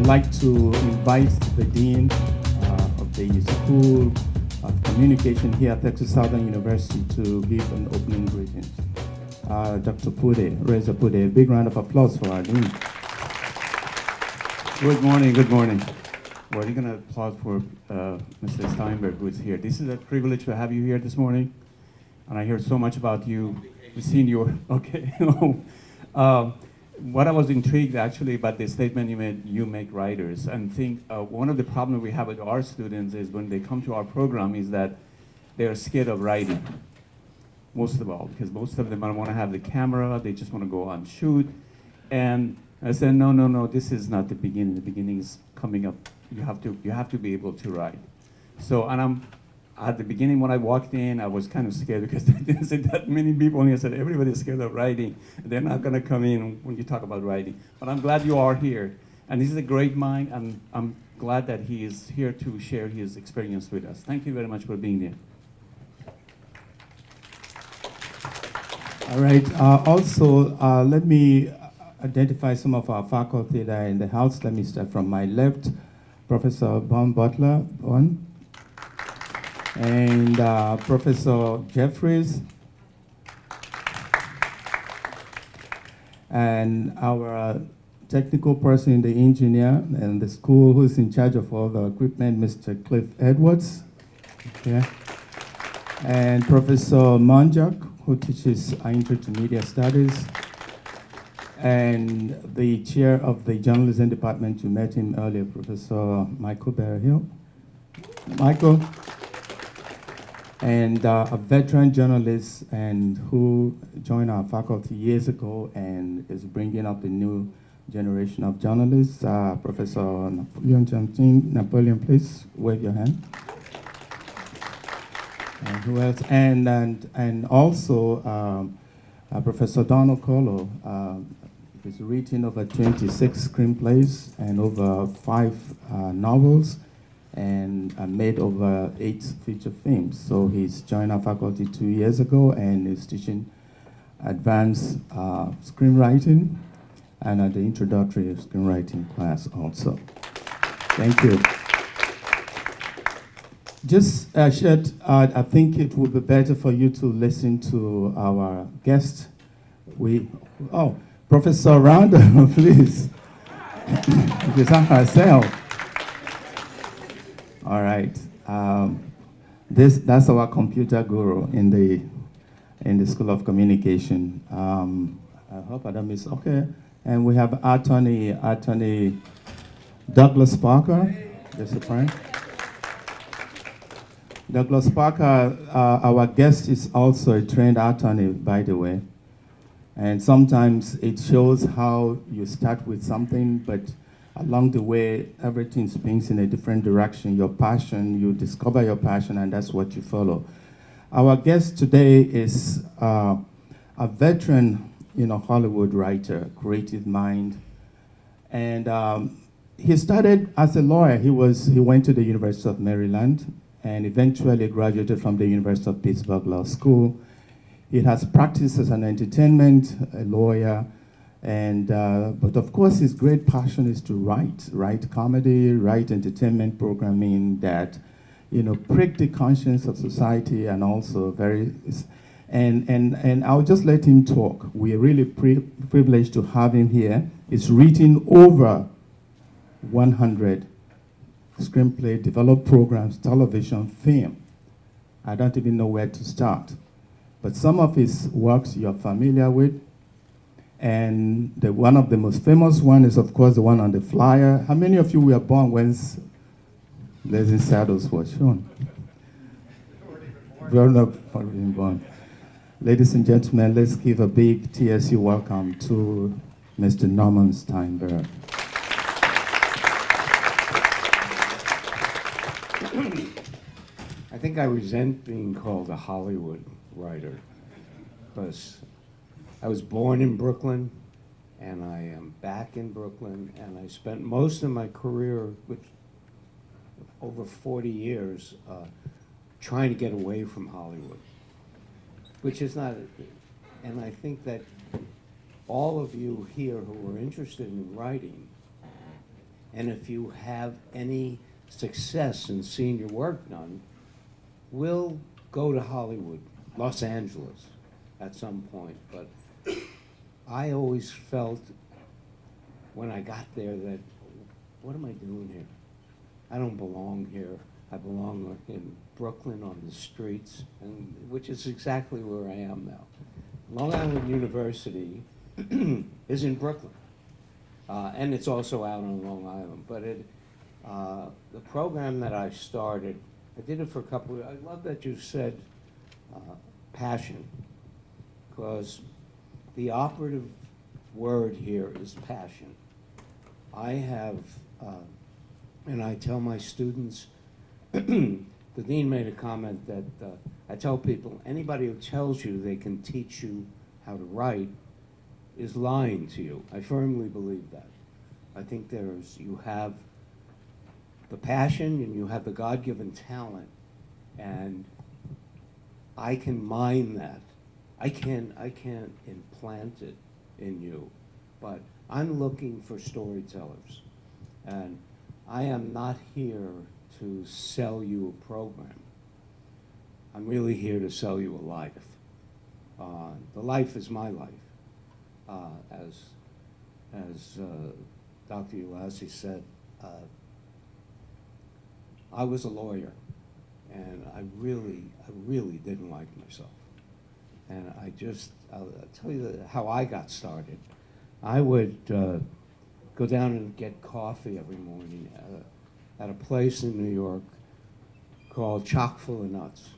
like to invite the Dean of the School of Communication here at Texas Southern University to give an opening greeting. Dr. Pude, Reza Pude, a big round of applause for our Dean. Good morning, good morning. Well, you're going to applaud for Mr. Stienburg, who is here. This is a privilege to have you here this morning, and I hear so much about you. We've seen your, okay. What I was intrigued actually about the statement you made, you make writers, and think one of the problems we have with our students is when they come to our program is that they're scared of writing, most of all, because most of them don't want to have the camera, they just want to go and shoot. And I said, no, this is not the beginning. The beginning is coming up. You have to be able to write. So, and at the beginning when I walked in, I was kind of scared because they didn't say that many people. And I said, everybody's scared of writing. They're not going to come in when you talk about writing. But I'm glad you are here. And this is a great mind, and I'm glad that he is here to share his experience with us. Thank you very much for being here. All right. Also, let me identify some of our faculty that are in the house. Let me start from my left. Professor Bon Butler, Bon. And Professor Jeffries, and our technical person, the engineer, and the school who's in charge of all the equipment, Mr. Cliff Edwards, okay. And Professor Monjak, who teaches intermedia studies, and the chair of the journalism department, you met him earlier, Professor Michael Berryhill. Michael. And a veteran journalist and who joined our faculty years ago and is bringing up the new generation of journalists, Professor Napoleon Jantin. Napoleon, please wave your hand. And who else? And also Professor Donald Colo is written over 26 screenplays and over 5 novels, and made over 8 feature films. So he's joined our faculty 2 years ago and is teaching advanced screenwriting and at the introductory screenwriting class also. Thank you. Just Shed, I think it would be better for you to listen to our guest. Professor Randa, please. Present herself. All right. That's our computer guru in the School of Communication. I hope I don't miss. Okay. And we have Attorney Douglas Parker. There's a friend. Douglas Parker, our guest, is also a trained attorney, by the way. And sometimes it shows how you start with something, but along the way, everything spins in a different direction. Your passion, you discover your passion, and that's what you follow. Our guest today is a veteran, Hollywood writer, creative mind, and he started as a lawyer. He went to the University of Maryland and eventually graduated from the University of Pittsburgh Law School. He has practiced as an entertainment lawyer. And but of course, his great passion is to write comedy, write entertainment programming that, prick the conscience of society, and also and I'll just let him talk. We're really privileged to have him here. He's written over 100 screenplay, developed programs, television, film. I don't even know where to start, but some of his works you're familiar with. And one of the most famous one is, of course, the one on the flyer. How many of you were born when Blazing Saddles was shown? We're not even born. Ladies and gentlemen, let's give a big TSU welcome to Mr. Norman Stienburg. I think I resent being called a Hollywood writer because I was born in Brooklyn, and I am back in Brooklyn, and I spent most of my career, which over 40 years, trying to get away from Hollywood, which is not, and I think that all of you here who are interested in writing And if you have any success in seeing your work done, we'll go to Hollywood, Los Angeles at some point. But I always felt when I got there that, what am I doing here? I don't belong here. I belong in Brooklyn on the streets, and which is exactly where I am now. Long Island University is in Brooklyn, and it's also out on Long Island. But the program that I started, I did it for a couple of, I love that you said passion, because the operative word here is passion. I have, and I tell my students, the dean made a comment that I tell people, anybody who tells you they can teach you how to write is lying to you. I firmly believe that. I think you have the passion and you have the God-given talent, and I can mine that. I can't implant it in you, but I'm looking for storytellers, and I am not here to sell you a program. I'm really here to sell you a life. The life is my life. As Dr. Ulassi said, I was a lawyer, and I really didn't like myself. And I'll tell you how I got started. I would go down and get coffee every morning at a place in New York called Chock full of Nuts.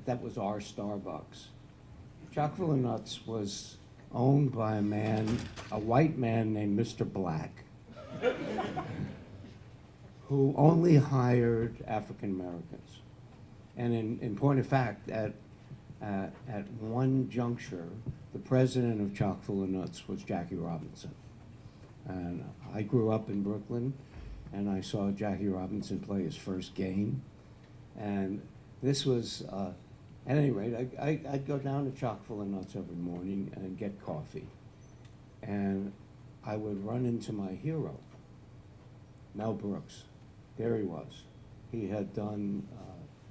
That was our Starbucks. Chock full of Nuts was owned by a white man named Mr. Black, who only hired African Americans. And in point of fact, at one juncture, the president of Chock full of Nuts was Jackie Robinson. And I grew up in Brooklyn, and I saw Jackie Robinson play his first game. And this was, at any rate, I'd go down to Chock full of Nuts every morning and get coffee. And I would run into my hero, Mel Brooks. There he was. He had done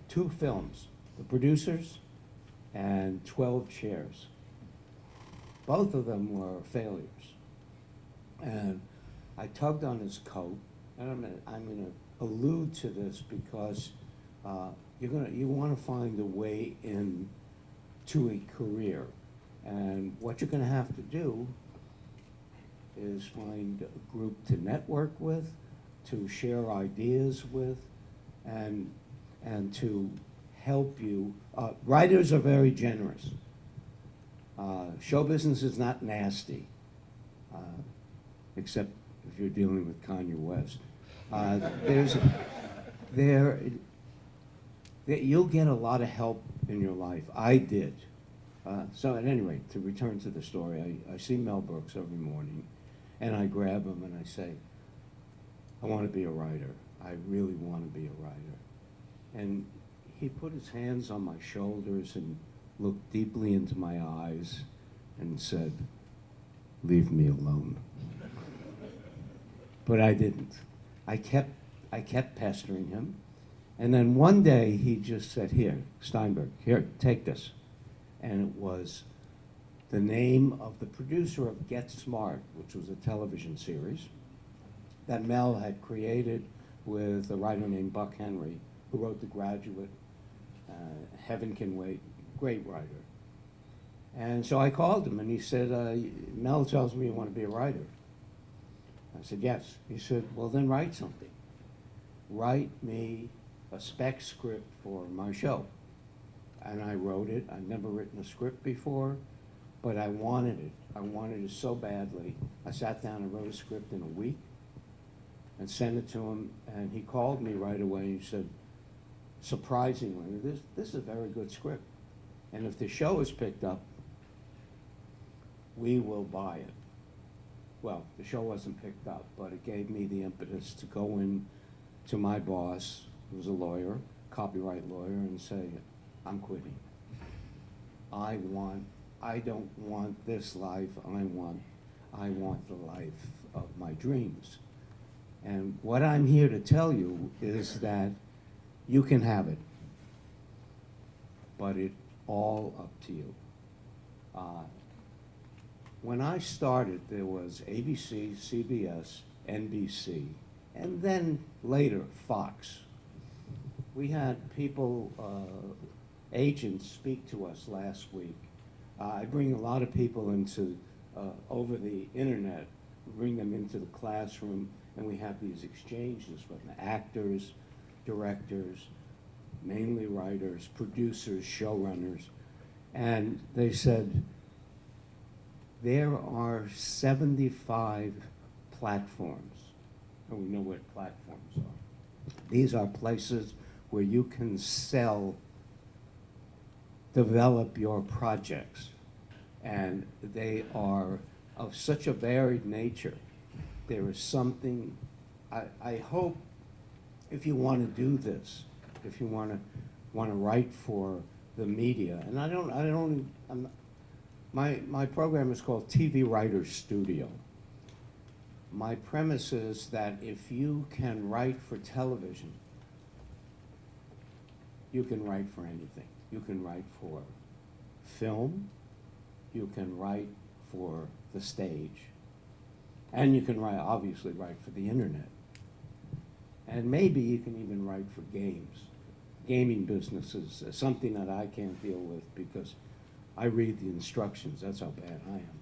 2 films, The Producers and 12 Chairs. Both of them were failures. And I tugged on his coat, and I'm gonna allude to this because you want to find a way in to a career, and what you're gonna have to do is find a group to network with, to share ideas with, and to help you. Writers are very generous. Show business is not nasty, except if you're dealing with Kanye West. You'll get a lot of help in your life. I did. So at any rate, to return to the story, I see Mel Brooks every morning, and I grab him and I say, I want to be a writer. I really want to be a writer. And he put his hands on my shoulders and looked deeply into my eyes and said, leave me alone. But I didn't. I kept pestering him. And then one day he just said, here, Stienburg, here, take this. And it was the name of the producer of Get Smart, which was a television series that Mel had created with a writer named Buck Henry, who wrote The Graduate, Heaven Can Wait, great writer. And so I called him and he said, Mel tells me you want to be a writer. I said, yes. He said, well, then write something. Write me a spec script for my show. And I wrote it. I'd never written a script before, but I wanted it. I wanted it so badly. I sat down and wrote a script in a week and sent it to him, and he called me right away and he said, surprisingly, this is a very good script. And if the show is picked up, we will buy it. Well, the show wasn't picked up, but it gave me the impetus to go in to my boss, who was a lawyer, copyright lawyer, and say, I'm quitting. I don't want this life, I want the life of my dreams. And what I'm here to tell you is that you can have it, but it's all up to you. When I started, there was ABC, CBS, NBC, and then later Fox. We had people, agents, speak to us last week. I bring a lot of people into, over the internet, bring them into the classroom, and we have these exchanges with actors, directors, mainly writers, producers, showrunners, and they said, there are 75 platforms, and we know what platforms are. These are places where you can sell, develop your projects, and they are of such a varied nature. There is something, I hope, if you want to do this, if you want to write for the media, and my program is called TV Writers Studio. My premise is that if you can write for television, you can write for anything. You can write for film, you can write for the stage, and you can obviously write for the internet. And maybe you can even write for games. Gaming business is something that I can't deal with because I read the instructions, that's how bad I am.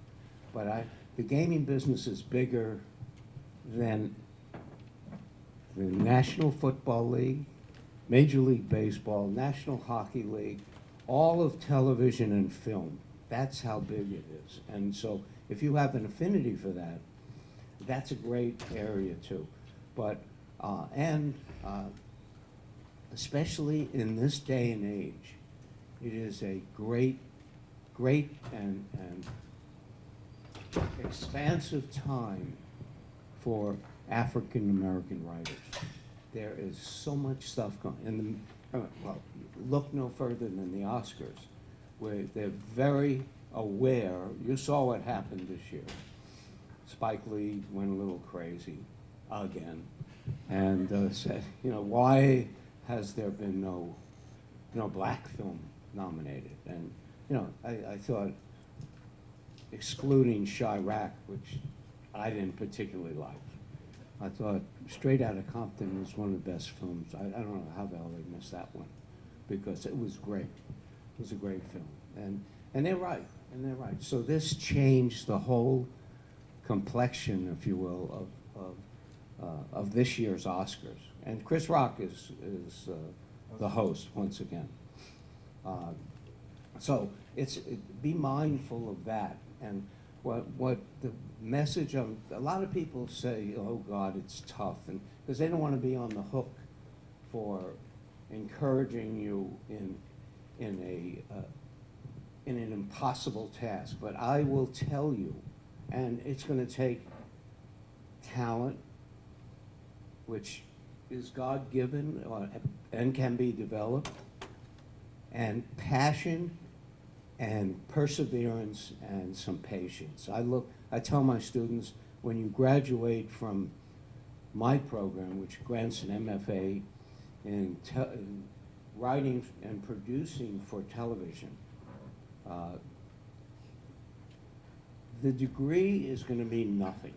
But the gaming business is bigger than the National Football League, Major League Baseball, National Hockey League, all of television and film. That's how big it is. And so if you have an affinity for that, that's a great area too. But, especially in this day and age, it is a great and expansive time for African American writers. There is so much stuff going on. Well, look no further than the Oscars, where they're very aware. You saw what happened this year. Spike Lee went a little crazy again, and said, why has there been no black film nominated? And I thought, excluding Chirac, which I didn't particularly like, I thought Straight Outta Compton was one of the best films. I don't know how the hell they missed that one, because it was great. It was a great film, and they're right, So this changed the whole complexion, if you will, of this year's Oscars. And Chris Rock is the host once again. So be mindful of that. And what the message of, a lot of people say, oh God, it's tough, and because they don't want to be on the hook for encouraging you in an impossible task. But I will tell you, and it's going to take talent, which is God-given and can be developed, and passion and perseverance and some patience. I tell my students, when you graduate from my program, which grants an MFA in writing and producing for television, the degree is going to mean nothing.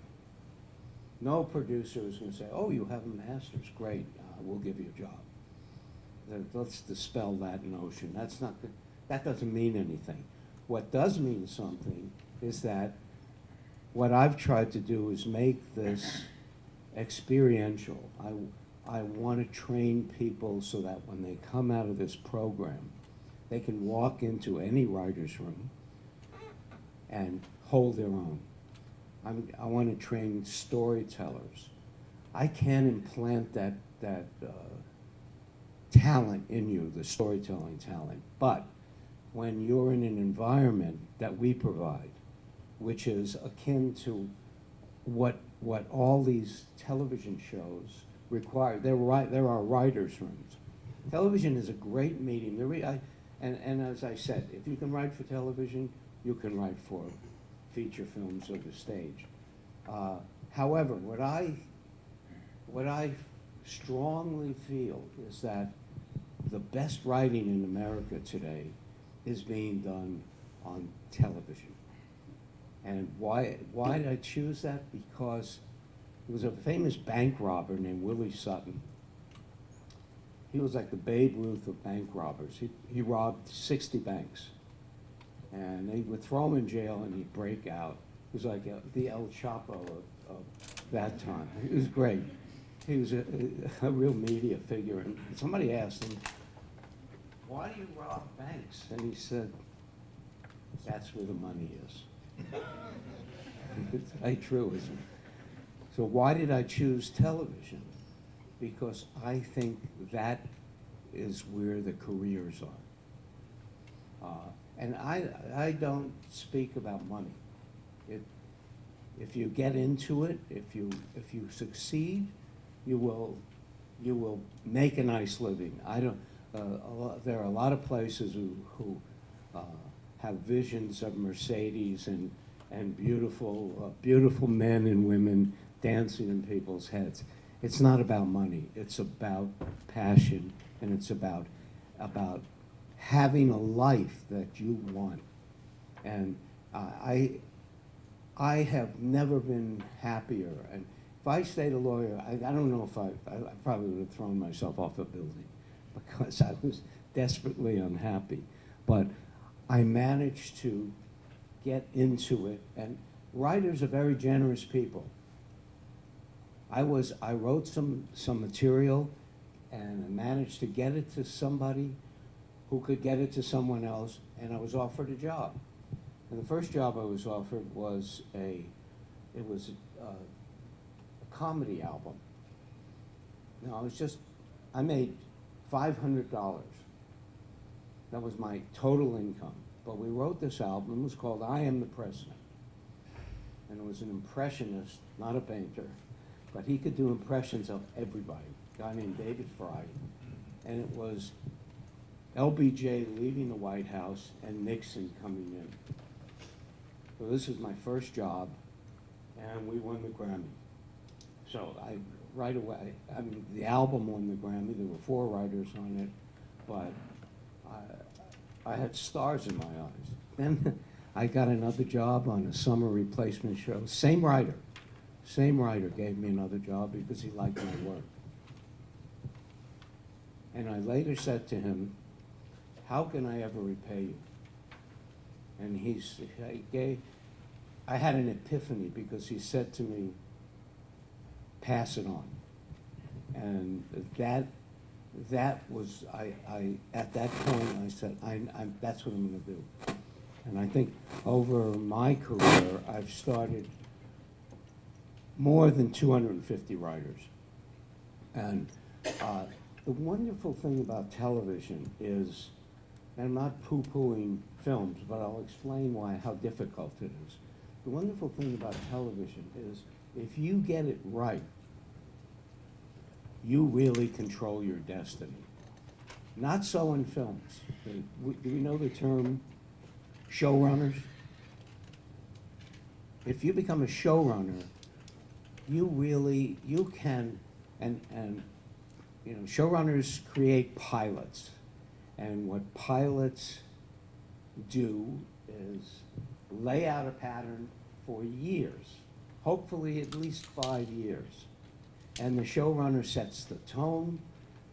No producer is going to say, oh, you have a master's, great, we'll give you a job. Let's dispel that notion. That doesn't mean anything. What does mean something is that what I've tried to do is make this experiential. I want to train people so that when they come out of this program, they can walk into any writer's room and hold their own. I want to train storytellers. I can implant that talent in you, the storytelling talent, but when you're in an environment that we provide, which is akin to what all these television shows require. There are writers' rooms. Television is a great medium. And as I said, if you can write for television, you can write for feature films or the stage. However, what I what I strongly feel is that the best writing in America today is being done on television. And why did I choose that? Because there was a famous bank robber named Willie Sutton. He was like the Babe Ruth of bank robbers. He robbed 60 banks. And they would throw him in jail and he'd break out. He was like the El Chapo of that time. It was great. He was a real media figure. And somebody asked him, "Why do you rob banks?" And he said, "That's where the money is." It's a truism. So why did I choose television? Because I think that is where the careers are. And I don't speak about money. If you get into it, if you succeed, you will make a nice living. I don't. There are a lot of places who have visions of Mercedes and beautiful men and women dancing in people's heads. It's not about money. It's about passion, and it's about having a life that you want. And I have never been happier. And if I stayed a lawyer, I don't know if I probably would have thrown myself off a building because I was desperately unhappy. But I managed to get into it, and writers are very generous people. I wrote some material, and I managed to get it to somebody who could get it to someone else, and I was offered a job. And the first job I was offered was a comedy album. Now, I made $500. That was my total income. But we wrote this album. It was called I Am the President. And it was an impressionist, not a painter, but he could do impressions of everybody. A guy named David Fry. And it was LBJ leaving the White House and Nixon coming in. So this was my first job, and we won the Grammy. So right away, the album won the Grammy. There were 4 writers on it, but I had stars in my eyes. Then I got another job on a summer replacement show. Same writer gave me another job because he liked my work. And I later said to him, "How can I ever repay you?" And I had an epiphany because he said to me, "Pass it on." And that was, at that point, I said, that's what I'm going to do. And I think over my career, I've started more than 250 writers. And the wonderful thing about television is, and I'm not poo-pooing films, but I'll explain how difficult it is. The wonderful thing about television is if you get it right, you really control your destiny. Not so in films. Do we know the term showrunners? If you become a showrunner, you can, and showrunners create pilots. And what pilots do is lay out a pattern for years, hopefully at least 5 years. And the showrunner sets the tone,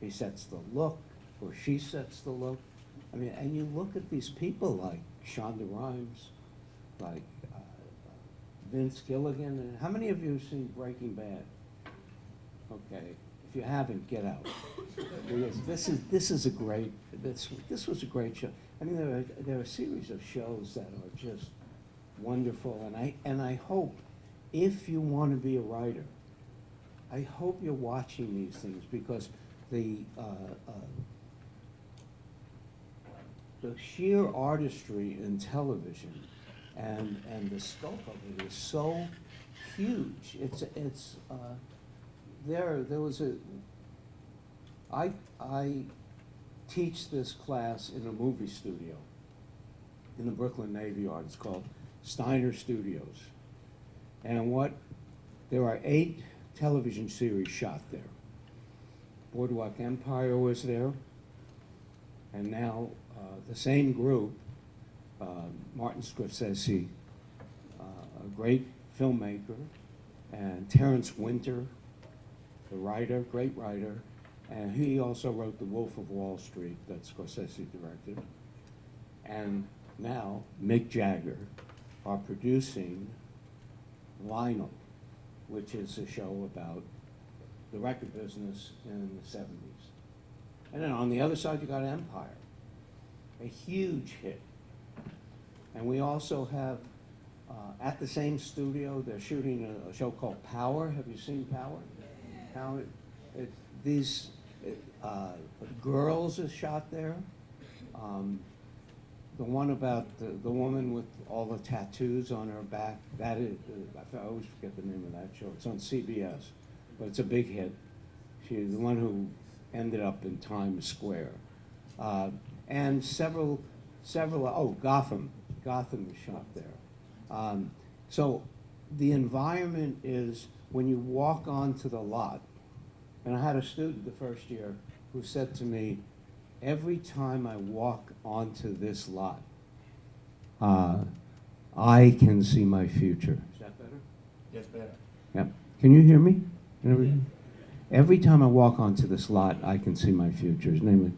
he sets the look, or she sets the look. And you look at these people like Shonda Rhimes, like Vince Gilligan. And how many of you have seen Breaking Bad? Okay, if you haven't, get out. Because this was a great show. There are a series of shows that are just wonderful, and I hope, if you want to be a writer, I hope you're watching these things, because the sheer artistry in television and the scope of it is so huge. I teach this class in a movie studio in the Brooklyn Navy Yard. It's called Steiner Studios. And there are 8 television series shot there. Boardwalk Empire was there, and now the same group, Martin Scorsese, a great filmmaker, and Terrence Winter, the writer, great writer, and he also wrote The Wolf of Wall Street that Scorsese directed. And now Mick Jagger are producing Lionel, which is a show about the record business in the 70s. And then on the other side, you got Empire, a huge hit. And we also have, at the same studio, they're shooting a show called Power. Have you seen Power? Power. These Girls is shot there. The one about the woman with all the tattoos on her back, that is, I always forget the name of that show. It's on CBS, but it's a big hit. She's the one who ended up in Times Square. And several, Gotham is shot there. So the environment is, when you walk onto the lot, and I had a student the first year who said to me, every time I walk onto this lot, I can see my future. Is that better? Yes, better. Yeah. Can you hear me? Every time I walk onto this lot, I can see my future. His name is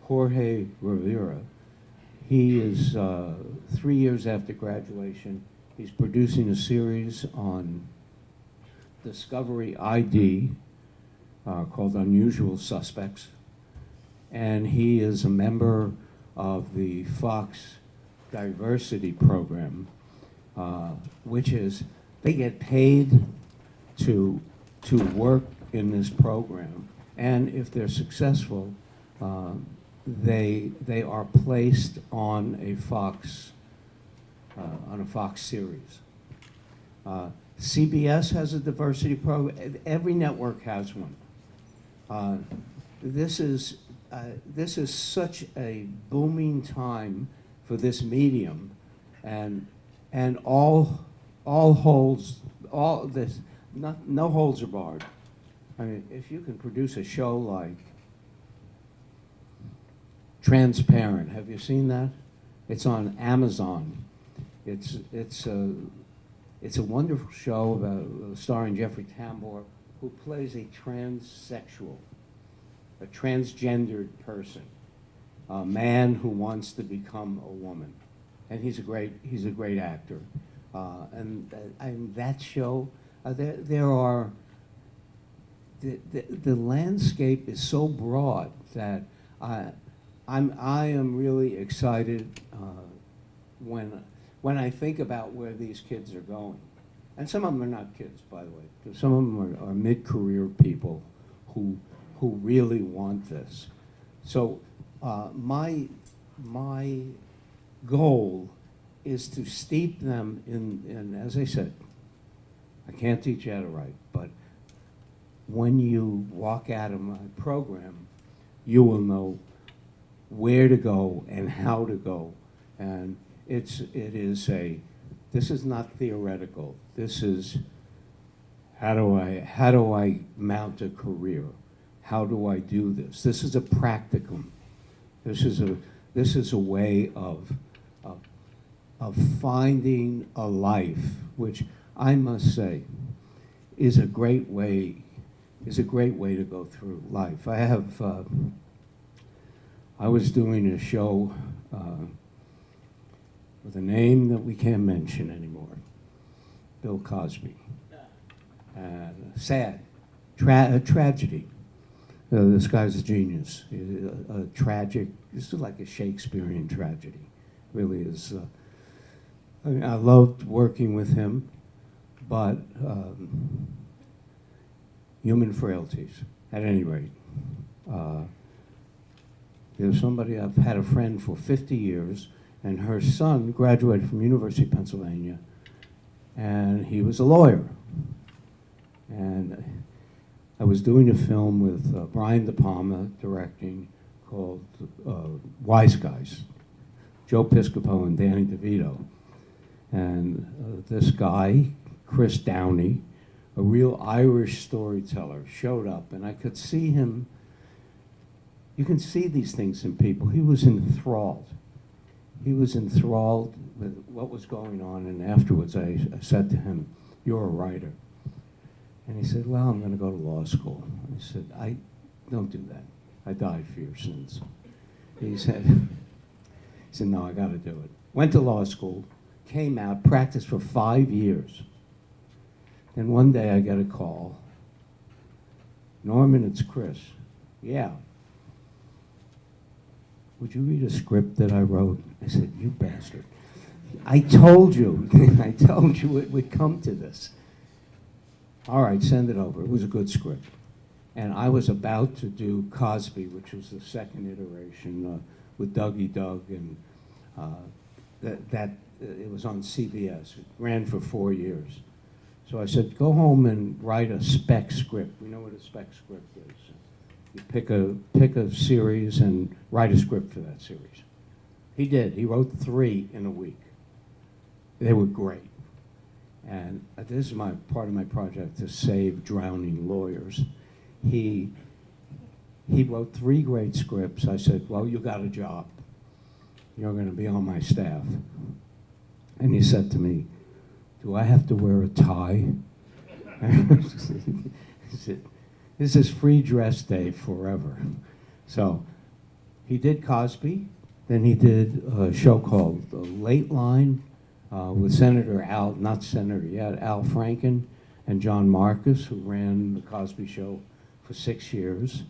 Jorge Rivera. He is 3 years after graduation. He's producing a series on Discovery ID called Unusual Suspects. And he is a member of the Fox Diversity Program, which is, they get paid to work in this program. And if they're successful, they are placed on a Fox series. CBS has a diversity program. Every network has one. This is such a booming time for this medium, and no holds are barred. I mean, if you can produce a show like Transparent, have you seen that? It's on Amazon. It's a wonderful show about starring Jeffrey Tambor, who plays a transsexual, a transgendered person, a man who wants to become a woman, and he's a great actor. And that show, there are the landscape is so broad that I am really excited when I think about where these kids are going. And some of them are not kids, by the way. Some of them are mid-career people who really want this. So my goal is to steep them in, as I said, I can't teach you how to write, but when you walk out of my program, you will know where to go and how to go. And this is not theoretical. This is, how do I mount a career? How do I do this? This is a practicum. This is a way of finding a life, which I must say is a great way to go through life. I was doing a show with a name that we can't mention anymore, Bill Cosby. And sad, a tragedy. This guy's a genius. A tragic, this is like a Shakespearean tragedy, really is. I loved working with him, but human frailties, at any rate. There's somebody, I've had a friend for 50 years, and her son graduated from University of Pennsylvania, and he was a lawyer. And I was doing a film with Brian De Palma directing called Wise Guys, Joe Piscopo and Danny DeVito. And this guy, Chris Downey, a real Irish storyteller, showed up, and I could see him. You can see these things in people. He was enthralled. He was enthralled with what was going on, and afterwards I said to him, "You're a writer." And he said, "Well, I'm going to go to law school." I said, "I don't do that. I died for your sins." He said, "No, I got to do it." Went to law school, came out, practiced for 5 years. Then one day I get a call. "Norman, it's Chris." "Yeah." "Would you read a script that I wrote?" I said, "You bastard. I told you. I told you it would come to this." "All right, send it over." It was a good script. And I was about to do Cosby, which was the second iteration with Dougie Doug, and it was on CBS. It ran for 4 years. So I said, "Go home and write a spec script." We know what a spec script is. You pick a series and write a script for that series. He did. He wrote 3 in a week. They were great. And this is part of my project to save drowning lawyers. He wrote 3 great scripts. I said, "Well, you got a job. You're going to be on my staff." And he said to me, "Do I have to wear a tie?" He said, "This is free dress day forever." So he did Cosby. Then he did a show called The Late Line with Senator Al, not Senator yet, Al Franken and John Marcus, who ran the Cosby Show for 6 years.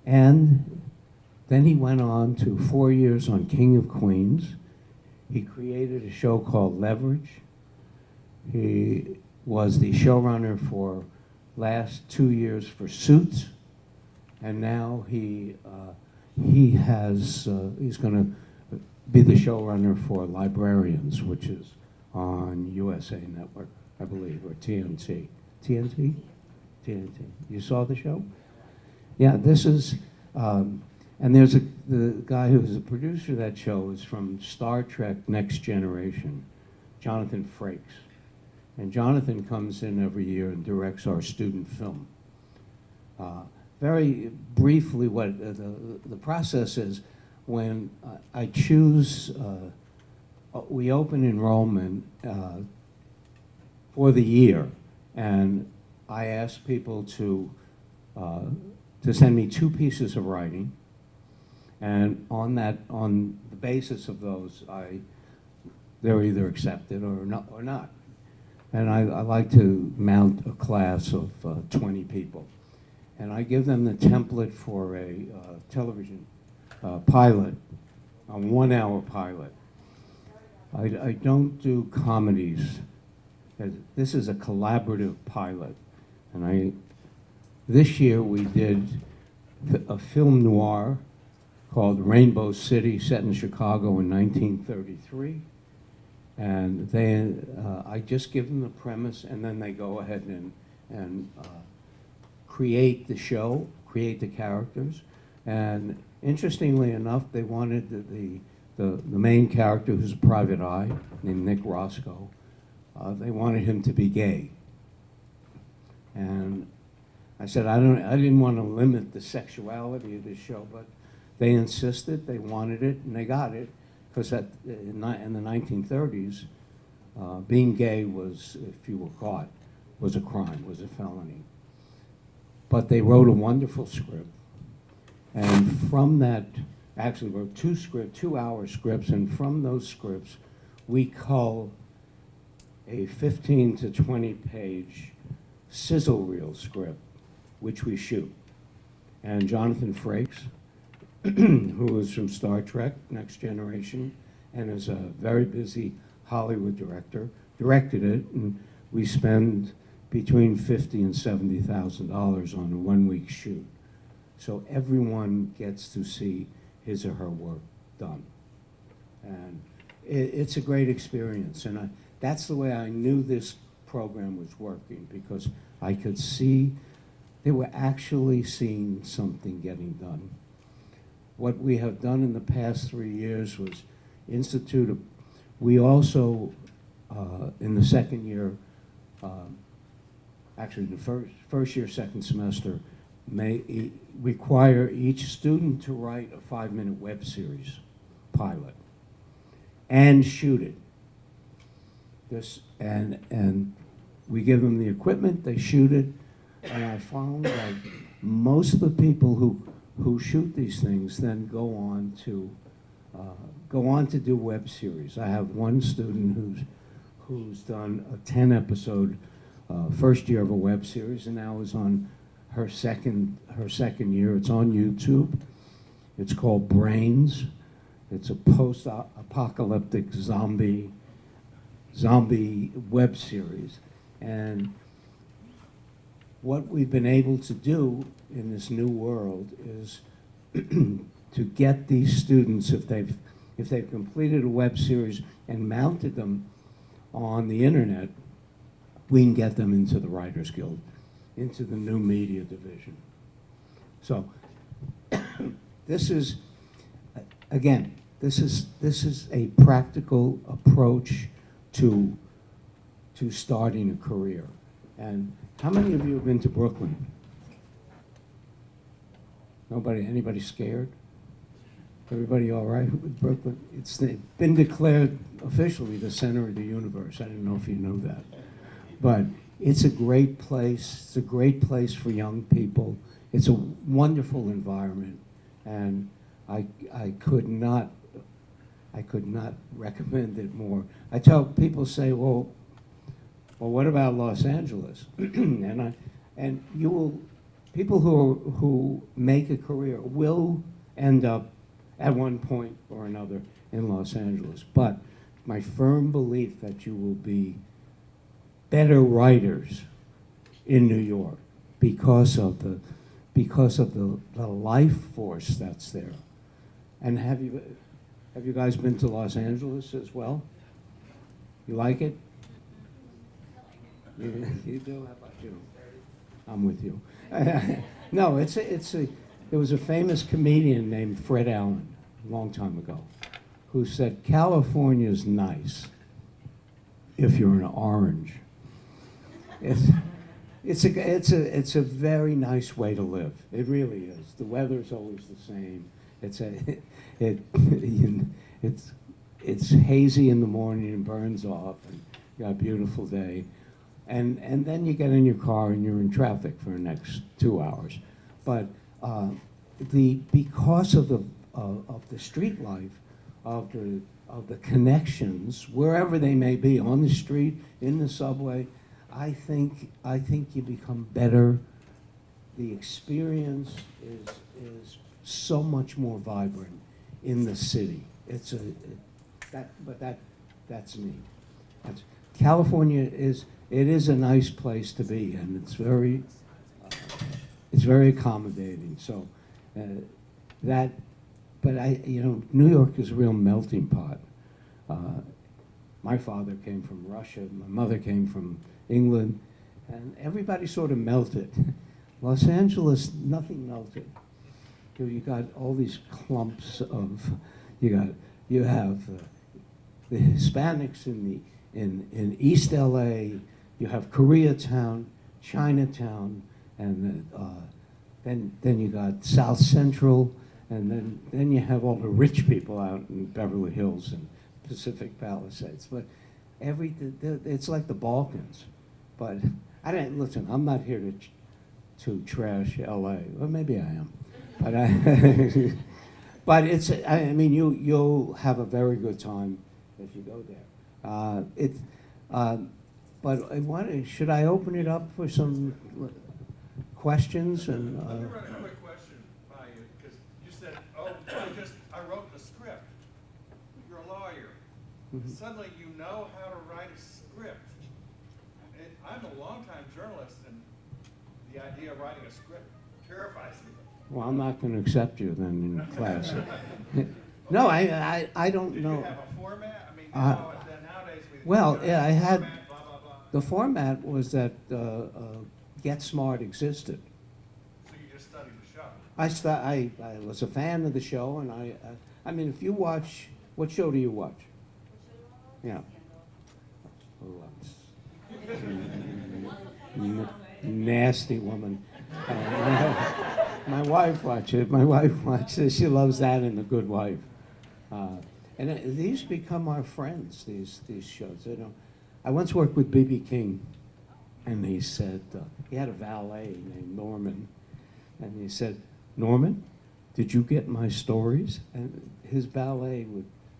And then he went on to 4 years on King of Queens. He created a show called Leverage. He was the showrunner for last 2 years for Suits, and now he's going to be the showrunner for Librarians, which is on USA Network, I believe, or TNT. TNT? TNT. You saw the show? Yeah, this is, and there's the guy who was the producer of that show is from Star Trek Next Generation, Jonathan Frakes. And Jonathan comes in every year and directs our student film. Very briefly, what the process is, when I choose, we open enrollment for the year, and I ask people to send me 2 pieces of writing, and on the basis of those, they're either accepted or not. And I like to mount a class of 20 people. And I give them the template for a television pilot, a 1-hour pilot. I don't do comedies. This is a collaborative pilot. And this year we did a film noir called Rainbow City, set in Chicago in 1933. And I just give them the premise, and then they go ahead and create the show, create the characters. And interestingly enough, they wanted the main character, who's a private eye, named Nick Roscoe, they wanted him to be gay. And I said, I didn't want to limit the sexuality of this show, but they insisted, they wanted it, and they got it. Because in the 1930s, being gay was, if you were caught, was a crime, was a felony. But they wrote a wonderful script, and from that, actually wrote 2-hour scripts, and from those scripts, we cull a 15 to 20-page sizzle reel script, which we shoot. And Jonathan Frakes, who is from Star Trek Next Generation and is a very busy Hollywood director, directed it, and we spend between $50,000 and $70,000 on a 1-week shoot. So everyone gets to see his or her work done. And it's a great experience, and that's the way I knew this program was working, because I could see they were actually seeing something getting done. What we have done in the past 3 years was we also, in the second year, actually the first year, second semester, may require each student to write a 5-minute web series pilot and shoot it. And we give them the equipment, they shoot it, and I found that most of the people who shoot these things then go on to do web series. I have one student who's done a 10-episode first year of a web series, and now is on her second year. It's on YouTube. It's called Brains. It's a post-apocalyptic zombie web series. And what we've been able to do in this new world is to get these students, if they've completed a web series and mounted them on the internet, we can get them into the Writers Guild, into the new media division. So this is, again, this is a practical approach to starting a career. And how many of you have been to Brooklyn? Nobody? Anybody scared? Everybody all right with Brooklyn? It's been declared officially the center of the universe. I don't know if you know that. But it's a great place. It's a great place for young people. It's a wonderful environment. And I could not recommend it more. I tell people, say, well, what about Los Angeles? and you will, people who make a career will end up at one point or another in Los Angeles. But my firm belief that you will be better writers in New York because of the life force that's there. And have you guys been to Los Angeles as well? You like it? You do? How about you? I'm with you. No, there was a famous comedian named Fred Allen a long time ago who said, California's nice if you're an orange. It's a very nice way to live. It really is. The weather's always the same. It's hazy in the morning and burns off, and you got a beautiful day. And then you get in your car and you're in traffic for the next 2 hours. But because of the street life, of the connections, wherever they may be, on the street, in the subway, I think you become better. The experience is so much more vibrant in the city. That's me. California is a nice place to be, and it's very accommodating. So but New York is a real melting pot. My father came from Russia, my mother came from England, and everybody sort of melted. Los Angeles, nothing melted. You got all these clumps of, you have the Hispanics in East LA, you have Koreatown, Chinatown, and then you got South Central, and then you have all the rich people out in Beverly Hills and Pacific Palisades. But it's like the Balkans. But listen, I'm not here to trash LA. Well, maybe I am. But but you'll have a very good time if you go there. But should I open it up for some questions? And Let me run a quick question by you, because you said, I wrote the script. You're a lawyer. Mhm. Suddenly you know how to write a script. I'm a longtime journalist, and the idea of writing a script terrifies me. Well, I'm not going to accept you then in class. No, I don't know. Did you have a format? I mean, nowadays we I had format, blah, blah, blah. the format was that Get Smart existed. So you just studied the show. I was a fan of the show, and I mean, if you watch, what show do you watch? Yeah. Oh, Nasty woman. My wife watches. My wife watches. She loves that and The Good Wife. These become our friends. These shows. You know, I once worked with B.B. King, and he said he had a valet named Norman, and he said, "Norman, did you get my stories?" And his valet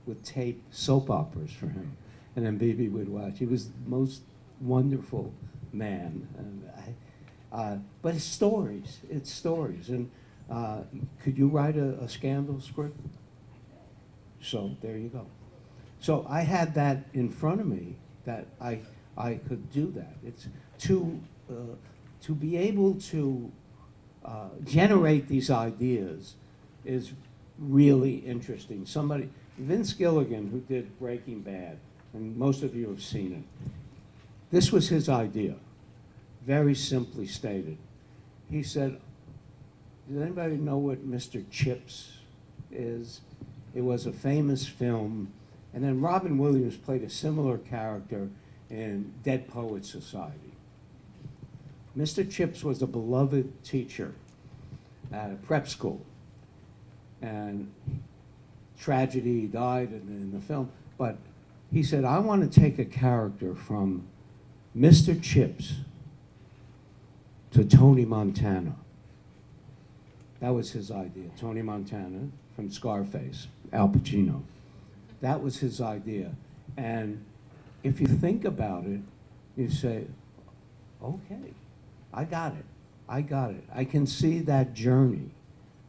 would tape soap operas for him, and then B.B. would watch. He was the most wonderful man. But it's stories. It's stories. And could you write a scandal script? So there you go. So I had that in front of me that I could do that. It's to be able to generate these ideas is really interesting. Vince Gilligan, who did Breaking Bad, and most of you have seen it. This was his idea, very simply stated. He said, does anybody know what Mr. Chips is? It was a famous film, and then Robin Williams played a similar character in Dead Poets Society. Mr. Chips was a beloved teacher at a prep school, and tragedy, he died in the film, but he said, I want to take a character from Mr. Chips to Tony Montana. That was his idea. Tony Montana from Scarface, Al Pacino. That was his idea. And if you think about it, you say, okay, I got it. I got it. I can see that journey.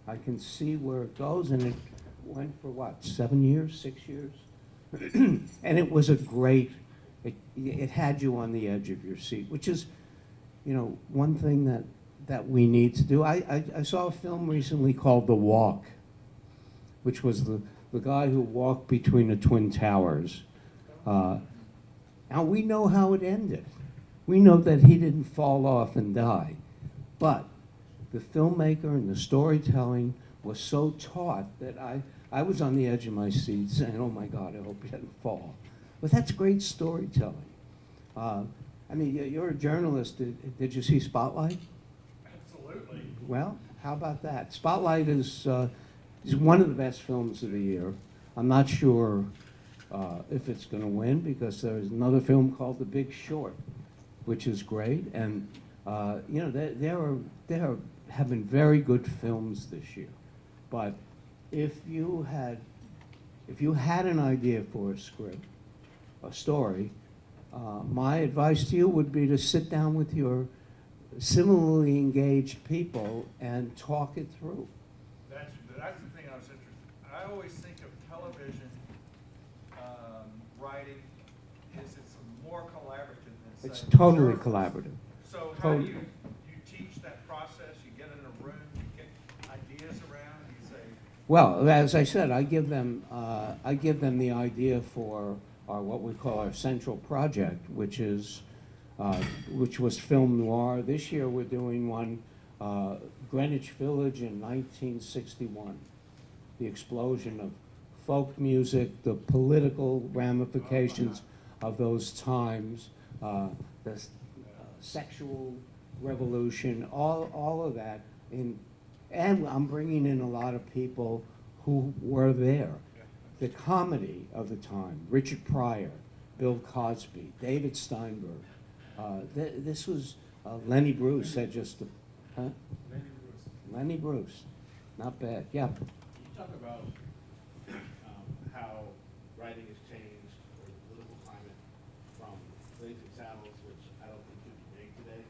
I can see where it goes, and it went for what, 7 years, 6 years? And it was a great, it had you on the edge of your seat, which is, you know, one thing that we need to do. I saw a film recently called The Walk, which was the guy who walked between the Twin Towers. And we know how it ended. We know that he didn't fall off and die. But the filmmaker and the storytelling was so taut that I was on the edge of my seat saying, oh my God, I hope he doesn't fall. But that's great storytelling. I mean, you're a journalist. Did you see Spotlight? Absolutely. Well, how about that? Spotlight is one of the best films of the year. I'm not sure if it's going to win because there's another film called The Big Short, which is great. And you know, there have been very good films this year. But if you had an idea for a script, a story, my advice to you would be to sit down with your similarly engaged people and talk it through. That's the thing I was interested in. I always think of television writing is it's more collaborative than It's say, totally journalism. collaborative. So how do Totally. you teach that process? You get in a room, you get ideas around, you say, Well, as I said, I give them the idea for what we call our central project, which was film noir. This year we're doing one, Greenwich Village in 1961, the explosion of folk music, the political ramifications of those times, the sexual revolution, all of that. And I'm bringing in a lot of people who were there. The comedy of the time, Richard Pryor, Bill Cosby, David Steinberg. This was Lenny Bruce had just, Lenny Bruce, not bad, yeah. Can you talk about how writing has changed, or the political climate from Blazing Saddles, which I don't think could be made today?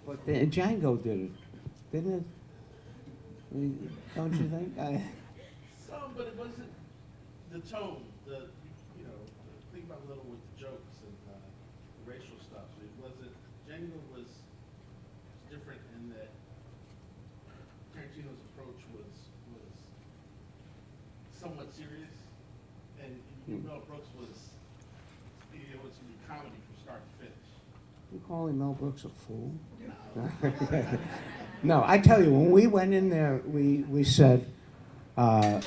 But Django did it, didn't it? Don't you think? Some, but it wasn't the tone, think about a little with the jokes and the racial stuff. It wasn't, Django was different in that Tarantino's approach was somewhat serious, and Mel Brooks was, it was going to be comedy from start to finish. You calling Mel Brooks a fool? No, I tell you, when we went in there, we said, a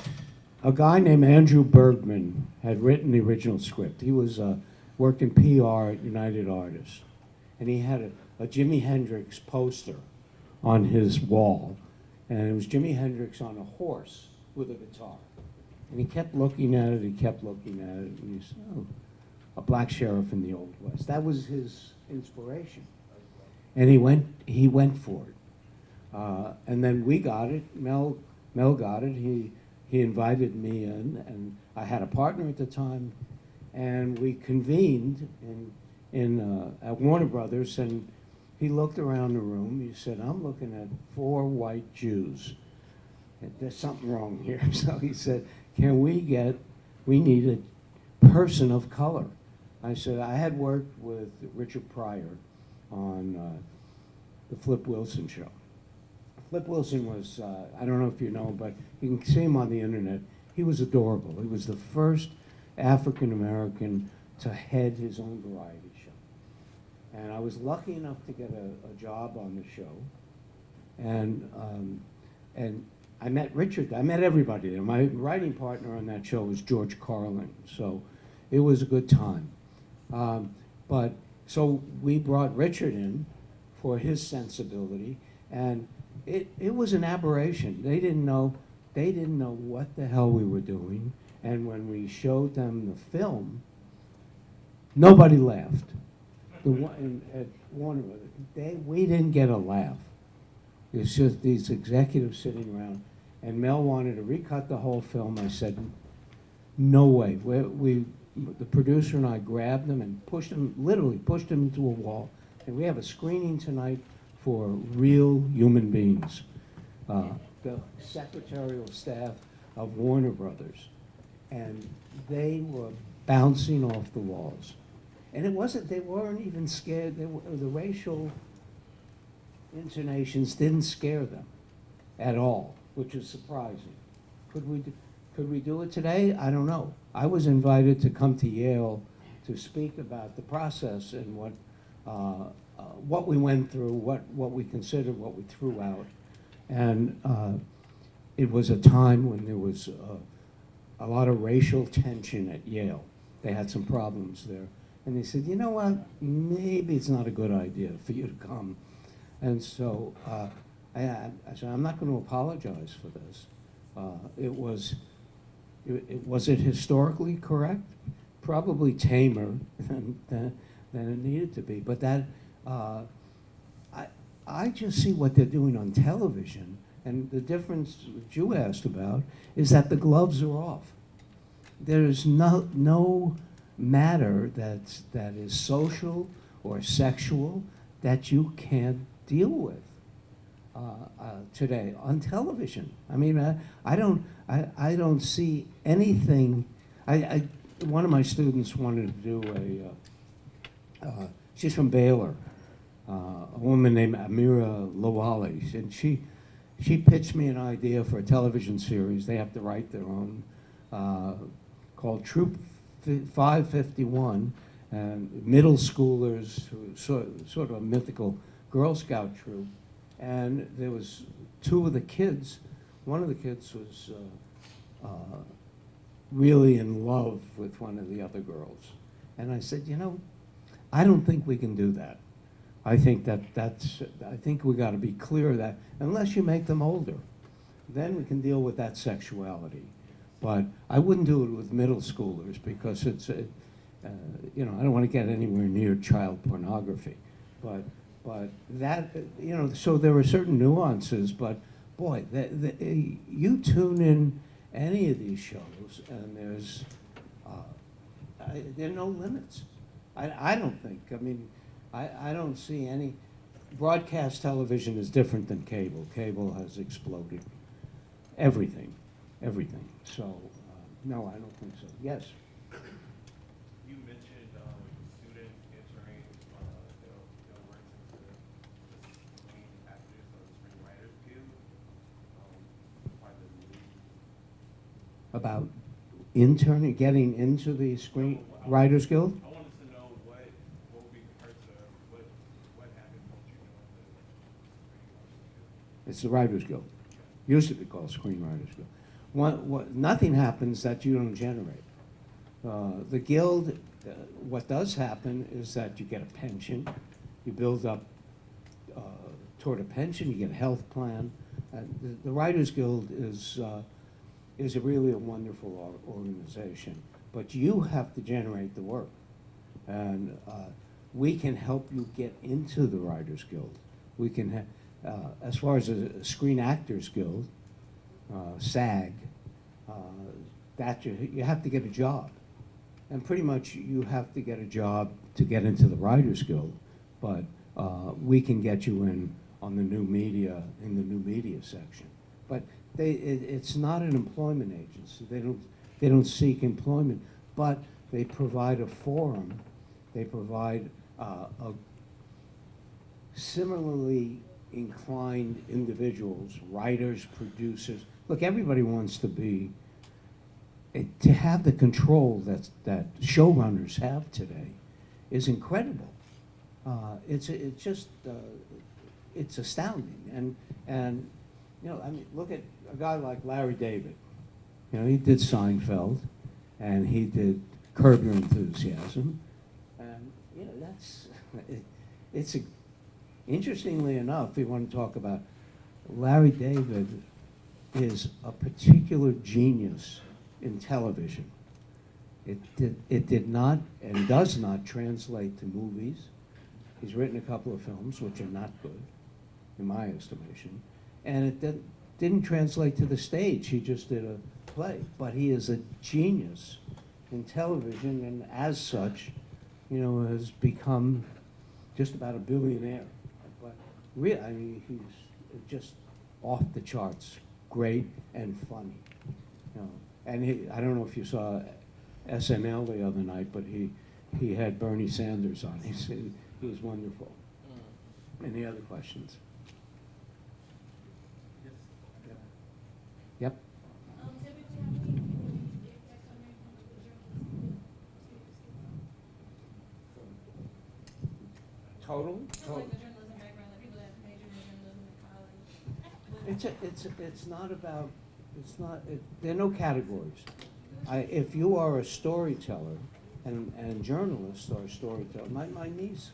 guy named Andrew Bergman had written the original script. He was worked in PR at United Artists, and he had a Jimi Hendrix poster on his wall, and it was Jimi Hendrix on a horse with a guitar. And he kept looking at it, he kept looking at it, and he said, oh, a black sheriff in the Old West. That was his inspiration. And he went for it. And then we got it, Mel got it, he invited me in, and I had a partner at the time, and we convened at Warner Brothers, and he looked around the room, he said, I'm looking at 4 white Jews. There's something wrong here. So he said, we need a person of color. I said, I had worked with Richard Pryor on the Flip Wilson show. Flip Wilson was, I don't know if you know, but you can see him on the internet. He was adorable. He was the first African American to head his own variety show. And I was lucky enough to get a job on the show. And I met Richard, I met everybody there. My writing partner on that show was George Carlin, so it was a good time. So we brought Richard in for his sensibility, and it was an aberration. They didn't know what the hell we were doing, and when we showed them the film, nobody laughed. At Warner Brothers, we didn't get a laugh. It's just these executives sitting around, and Mel wanted to recut the whole film. I said, no way. The producer and I grabbed him and literally pushed him into a wall. And we have a screening tonight for real human beings. The secretarial staff of Warner Brothers. And they were bouncing off the walls. And they weren't even scared. The racial intonations didn't scare them at all, which is surprising. Could we do it today? I don't know. I was invited to come to Yale to speak about the process and what we went through, what we considered, what we threw out. And it was a time when there was a lot of racial tension at Yale. They had some problems there. And they said, you know what, maybe it's not a good idea for you to come. And so I said, I'm not going to apologize for this. Was it historically correct? Probably tamer than it needed to be. But that, I just see what they're doing on television, and the difference that you asked about is that the gloves are off. There's no matter that is social or sexual that you can't deal with today on television. I mean, I don't see anything. One of my students wanted to do she's from Baylor, a woman named Amira Lawali, and she pitched me an idea for a television series. They have to write their own, called Troop 551, and middle schoolers, sort of a mythical Girl Scout troop. And there was 2 of the kids. One of the kids was really in love with one of the other girls. And I said, you know, I don't think we can do that. I think I think we got to be clear that unless you make them older, then we can deal with that sexuality. But I wouldn't do it with middle schoolers because it's, you know, I don't want to get anywhere near child pornography. But that, you know, so there were certain nuances, but boy, you tune in any of these shows and there are no limits. I don't think, I mean, I don't see any, broadcast television is different than cable. Cable has exploded. Everything. So, no, I don't think so. Yes? You mentioned students entering, they'll work into the screen actors or the Screenwriters Guild. Part of the movie. About interning, getting into the Screenwriters Guild? I wanted to know what would be compared to what happened once you joined the Screenwriters Guild. It's the Writers Guild. Used to be called Screenwriters Guild. Nothing happens that you don't generate. The Guild what does happen is that you get a pension, you build up toward a pension, you get a health plan. The Writers Guild is really a wonderful organization, but you have to generate the work. And we can help you get into the Writers Guild. We can, as far as a Screen Actors Guild, SAG, that you have to get a job. And pretty much you have to get a job to get into the Writers Guild, but we can get you in on the new media, in the new media section. But it's not an employment agency. They don't seek employment, but they provide a forum. They provide a similarly inclined individuals, writers, producers. Look, everybody wants to have the control that showrunners have today is incredible. It's astounding. And you know, I mean, look at a guy like Larry David. You know, he did Seinfeld, and he did Curb Your Enthusiasm, and you know it's interestingly enough, if you want to talk about Larry David is a particular genius in television. It did not and does not translate to movies. He's written a couple of films which are not good, in my estimation, and it didn't translate to the stage. He just did a play, but he is a genius in television, and as such, you know, has become just about a billionaire. But really, I mean, he's just off the charts, great and funny. You know, and I don't know if you saw SNL the other night, but he had Bernie Sanders on. He was wonderful. Any other questions? Yes. Yep. Typically, how many people do you expect on there from the journalism? Total? Not like the journalism background, like people that majored in journalism at college. It's not about, there are no categories. If you are a storyteller, and journalists are storytellers, my niece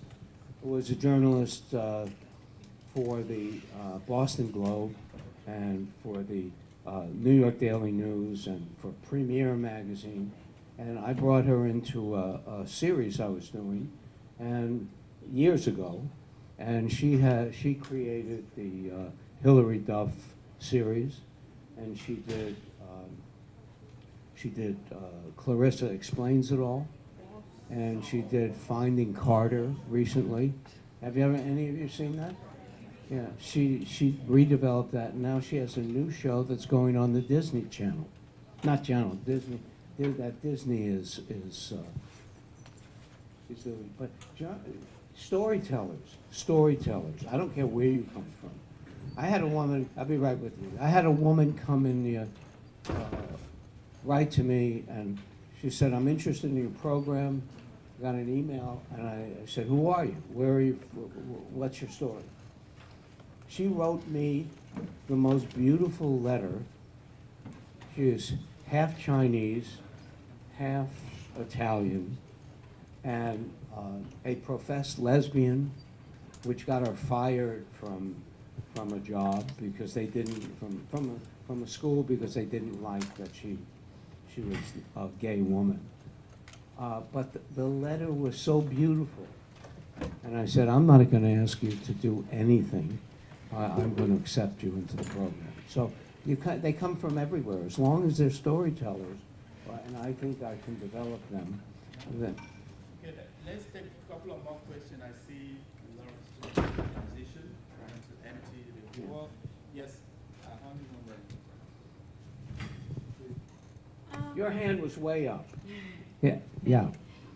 was a journalist for the Boston Globe and for the New York Daily News and for Premiere magazine, and I brought her into a series I was doing, and years ago, and she created the Hillary Duff series, and she did Clarissa Explains It All, and she did Finding Carter recently. Have any of you seen that? Yeah, she redeveloped that, and now she has a new show that's going on the Disney Channel. Not Channel, Disney. That Disney is doing, but storytellers. I don't care where you come from. I had a woman, I'll be right with you. I had a woman come in write to me, and she said, I'm interested in your program. I got an email, and I said, who are you? Where are you? What's your story? She wrote me the most beautiful letter. She is half Chinese, half Italian, and a professed lesbian, which got her fired from a job because they didn't, from a school because they didn't like that she was a gay woman. But the letter was so beautiful. And I said, I'm not going to ask you to do anything. I'm going to accept you into the program. So they come from everywhere. As long as they're storytellers, and I think I can develop them. Then. Okay, let's take a couple of more questions. I see a lot of students in transition, trying to empty the floor. Yes, how many more? Your hand was way up. Yeah.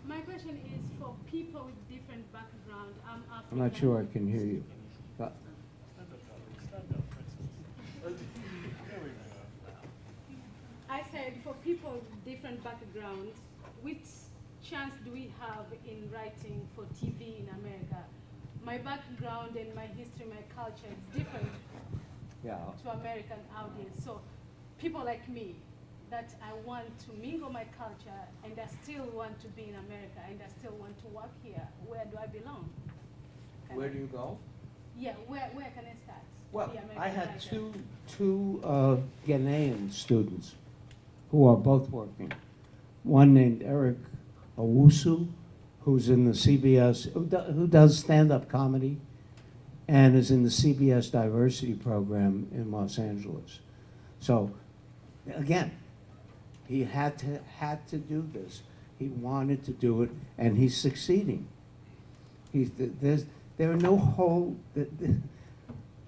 My question is for people with different background. I'm African. I'm not sure I can hear you. I said for people with different backgrounds, which chance do we have in writing for TV in America? My background and my history, my culture is different Yeah. to American audience. So people like me, that I want to mingle my culture and I still want to be in America and I still want to work here? Where do I belong? Where do you go? Yeah, where can I start? to Well, be American I had writer? two Ghanaian students who are both working. One named Eric Owusu, who's in the CBS, who does stand-up comedy, and is in the CBS diversity program in Los Angeles. So, again, he had to do this. He wanted to do it, and he's succeeding. There are no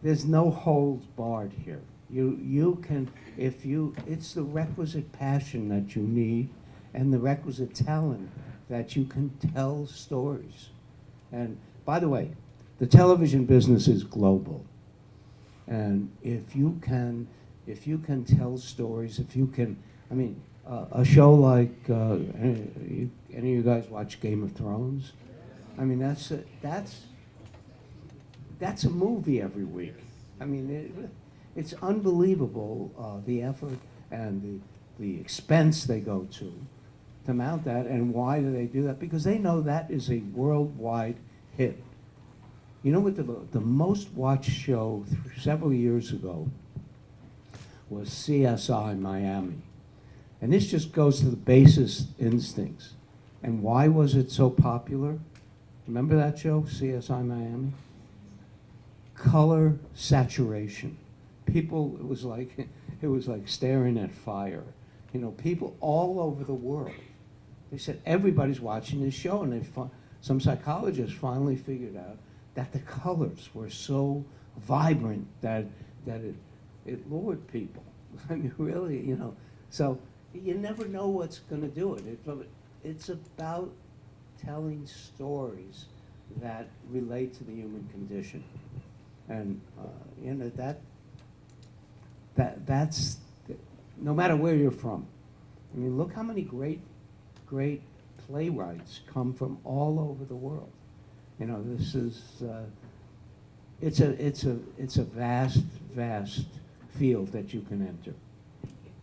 there's no holds barred here. You can, it's the requisite passion that you need and the requisite talent that you can tell stories. And by the way, the television business is global. And if you can tell stories, I mean, a show like, any of you guys watch Game of Thrones? I mean, that's a movie every week. I mean, it's unbelievable, the effort and the expense they go to mount that. And why do they do that? Because they know that is a worldwide hit. You know what the most watched show several years ago was CSI Miami. And this just goes to the basest instincts. And why was it so popular? Remember that show, CSI Miami? Color saturation. People, it was like staring at fire. You know, people all over the world. They said everybody's watching this show, and some psychologists finally figured out that the colors were so vibrant that it lured people. I mean, really, you know. So you never know what's going to do it. It's about telling stories that relate to the human condition, and you know that's no matter where you're from. I mean, look how many great playwrights come from all over the world. You know, this is it's a vast field that you can enter.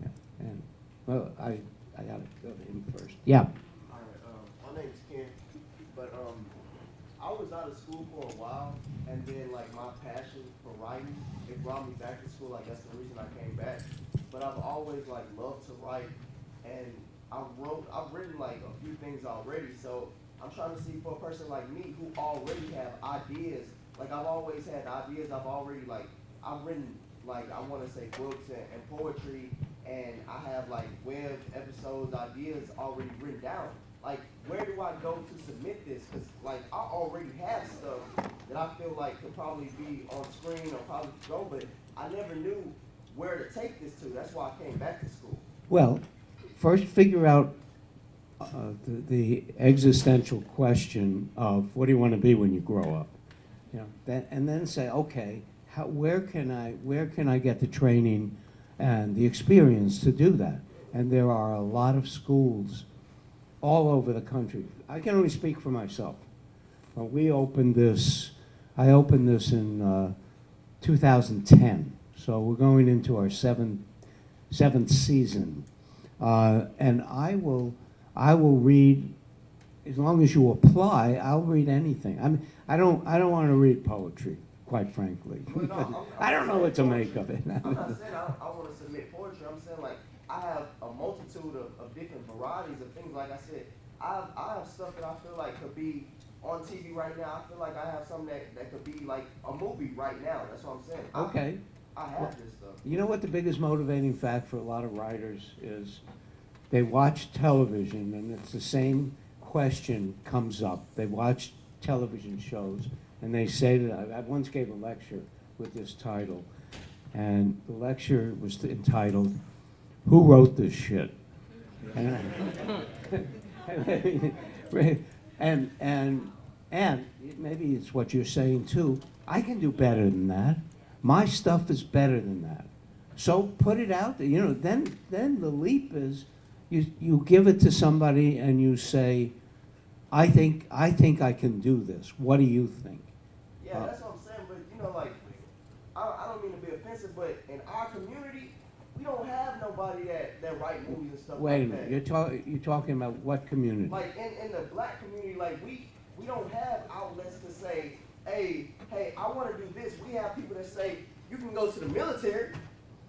Yeah. And well, I gotta go to him first. Yeah. All right, my name's Ken, but I was out of school for a while, and then like my passion for writing, it brought me back to school. I guess the reason I came back. But I've always like loved to write, and I've written like a few things already. So I'm trying to see for a person like me who already have ideas. Like I've always had ideas. I've written like I want to say books and poetry, and I have like web episodes, ideas already written down. Like, where do I go to submit this? Because like I already have stuff that I feel like could probably be on screen or probably go, but I never knew where to take this to. That's why I came back to school. Well, first figure out the existential question of what do you want to be when you grow up, you know, and then say, okay, where can I get the training and the experience to do that? And there are a lot of schools all over the country. I can only speak for myself. I opened this in 2010, so we're going into our seventh season, and I will read, as long as you apply. I'll read anything. I don't want to read poetry, quite frankly. Well, no, I don't know what to make of it. I'm not saying I want to submit poetry. I'm saying like I have a multitude of different varieties of things. Like I said, I have stuff that I feel like could be on TV right now. I feel like I have something that could be like a movie right now. That's what I'm saying. Okay. I have this stuff. You know what the biggest motivating fact for a lot of writers is? They watch television, and it's the same question comes up. They watch television shows, and they say that I once gave a lecture with this title, and the lecture was entitled, "Who Wrote This Shit?" And maybe it's what you're saying too. I can do better than that. My stuff is better than that. So put it out there. You know, then the leap is you give it to somebody and you say, I think I can do this. What do you think? Yeah, that's what I'm saying. But you know, like I don't mean to be offensive, but in our community, we don't have nobody that write movies and stuff Wait a like minute, that. you're talking about what community? Like in the black community, like we don't have outlets to say, hey, I want to do this. We have people that say you can go to the military.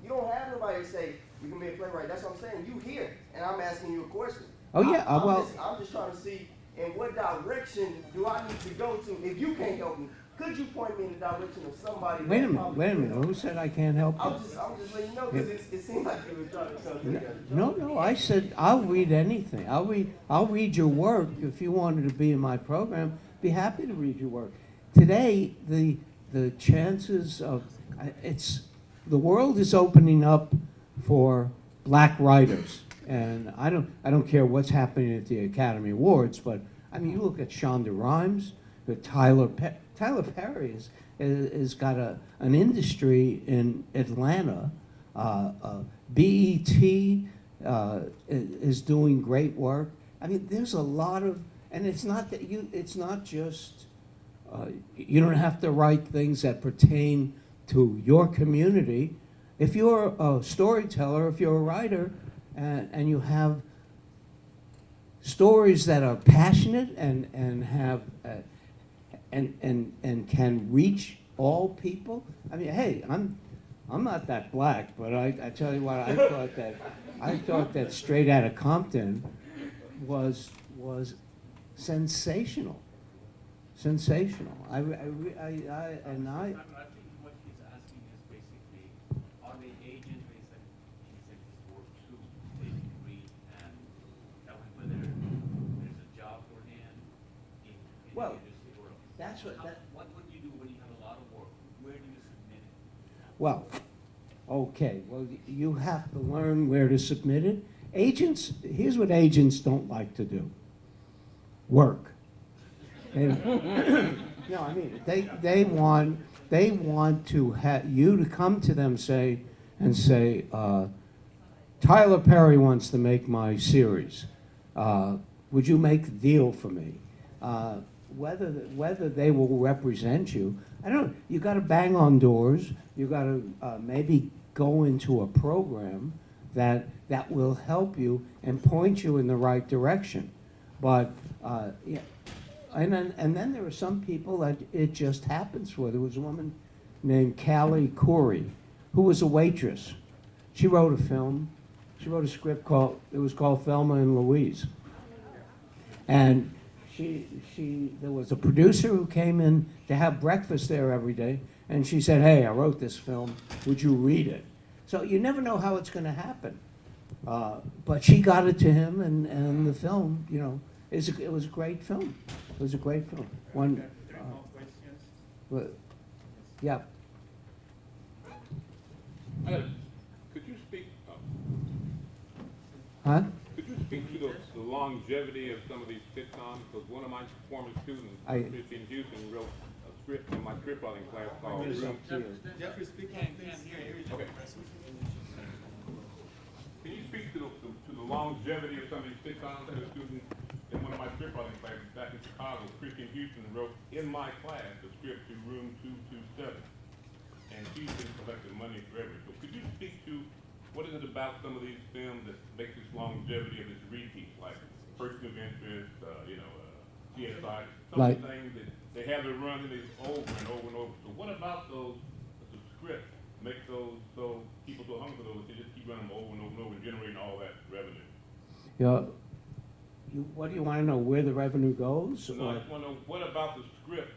You don't have nobody to say you can be a playwright. That's what I'm saying. You here, and I'm asking you a question. Oh, yeah, I'm just trying to see in what direction do I need to go to. If you can't help me, could you point me in the direction of somebody? Wait a that probably minute, could help who me? said I can't help you? I'm just letting you know because it seemed like you were trying to something together. No, I said I'll read anything. I'll read your work. If you wanted to be in my program, be happy to read your work. Today, the chances of the world is opening up for black writers, and I don't care what's happening at the Academy Awards, but I mean, you look at Shonda Rhimes, Tyler Perry has got an industry in Atlanta. BET is doing great work. I mean, there's a lot of, and it's not just you don't have to write things that pertain to your community. If you're a storyteller, if you're a writer, and you have stories that are passionate and have and can reach all people. I mean, hey, I'm not that black, but I tell you what, I thought that Straight Outta Compton was sensational. Sensational. I think what he's asking is basically, are they agents based on this work too? They can read and tell him whether there's a job for him in Well, the industry or that's what what would you do when you have a lot of work? Where do you submit it? Well, okay. Well, you have to learn where to submit it. Agents, here's what agents don't like to do. Work. No, I mean, they want to have you to come to them say, Tyler Perry wants to make my series. Would you make the deal for me? Whether they will represent you, I don't know. You got to bang on doors. You got to maybe go into a program that will help you and point you in the right direction. But yeah. And then there are some people that it just happens for. There was a woman named Callie Corey, who was a waitress. She wrote a film. She wrote a script called Thelma and Louise. And there was a producer who came in to have breakfast there every day, and she said, "Hey, I wrote this film. Would you read it?" So you never know how it's going to happen. But she got it to him, and the film, you know, it was a great film. It was a great film. One. Yeah. Could you speak? Huh? Could you speak to the longevity of some of these sitcoms? Because one of my former students, in Houston, wrote a script in my script writing class called Room 2. Jeffrey, speak on things. Okay. Can you speak to the longevity of some of these sitcoms? The student in one of my script writing classes back in Chicago, Christian Houston, wrote in my class the script to Room 227. And she's been collecting money forever. So could you speak to what is it about some of these films that makes this longevity of this repeat, like Person of Interest, CSI, some of the things that they have their run and it's over and over and over. So what about those, the script, make those so people so hungry for those, they just keep running them over and over and over and generating all that revenue? Yeah. What do you want to know? Where the revenue goes? No, I just want to know what about the script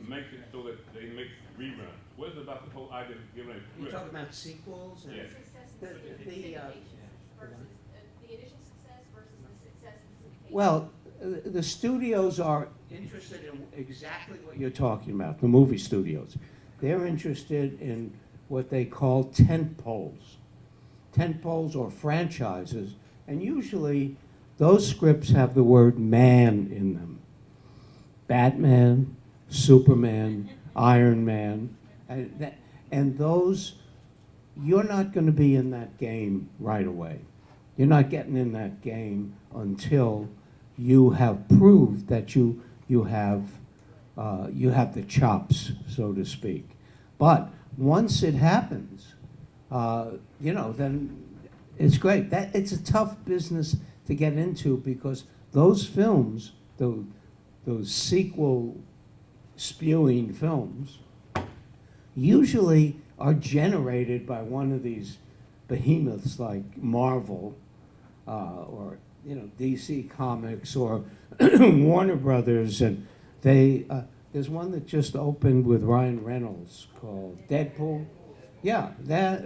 makes it so that they make reruns? What is it about the whole idea of giving a script? You're talking about sequels? Yes. Success and syndication versus the initial success versus the success and syndication. Well, the studios are interested in exactly what you're talking about, the movie studios. They're interested in what they call tentpoles or franchises, and usually those scripts have the word man in them. Batman, Superman, Iron Man, and those, you're not going to be in that game right away. You're not getting in that game until you have proved that you have the chops, so to speak. But once it happens, you know, then it's great. It's a tough business to get into because those films, those sequel spewing films, usually are generated by one of these behemoths like Marvel or DC Comics or Warner Brothers, and they there's one that just opened with Ryan Reynolds called Deadpool. Yeah,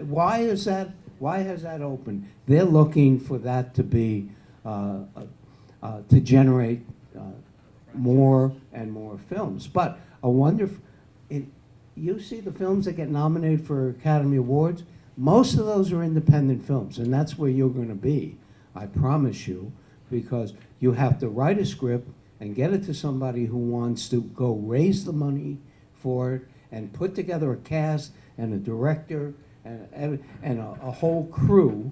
why has that opened? They're looking for that to be to generate more and more films. But a wonderful, you see the films that get nominated for Academy Awards, most of those are independent films, and that's where you're going to be, I promise you, because you have to write a script and get it to somebody who wants to go raise the money for it and put together a cast and a director and a whole crew.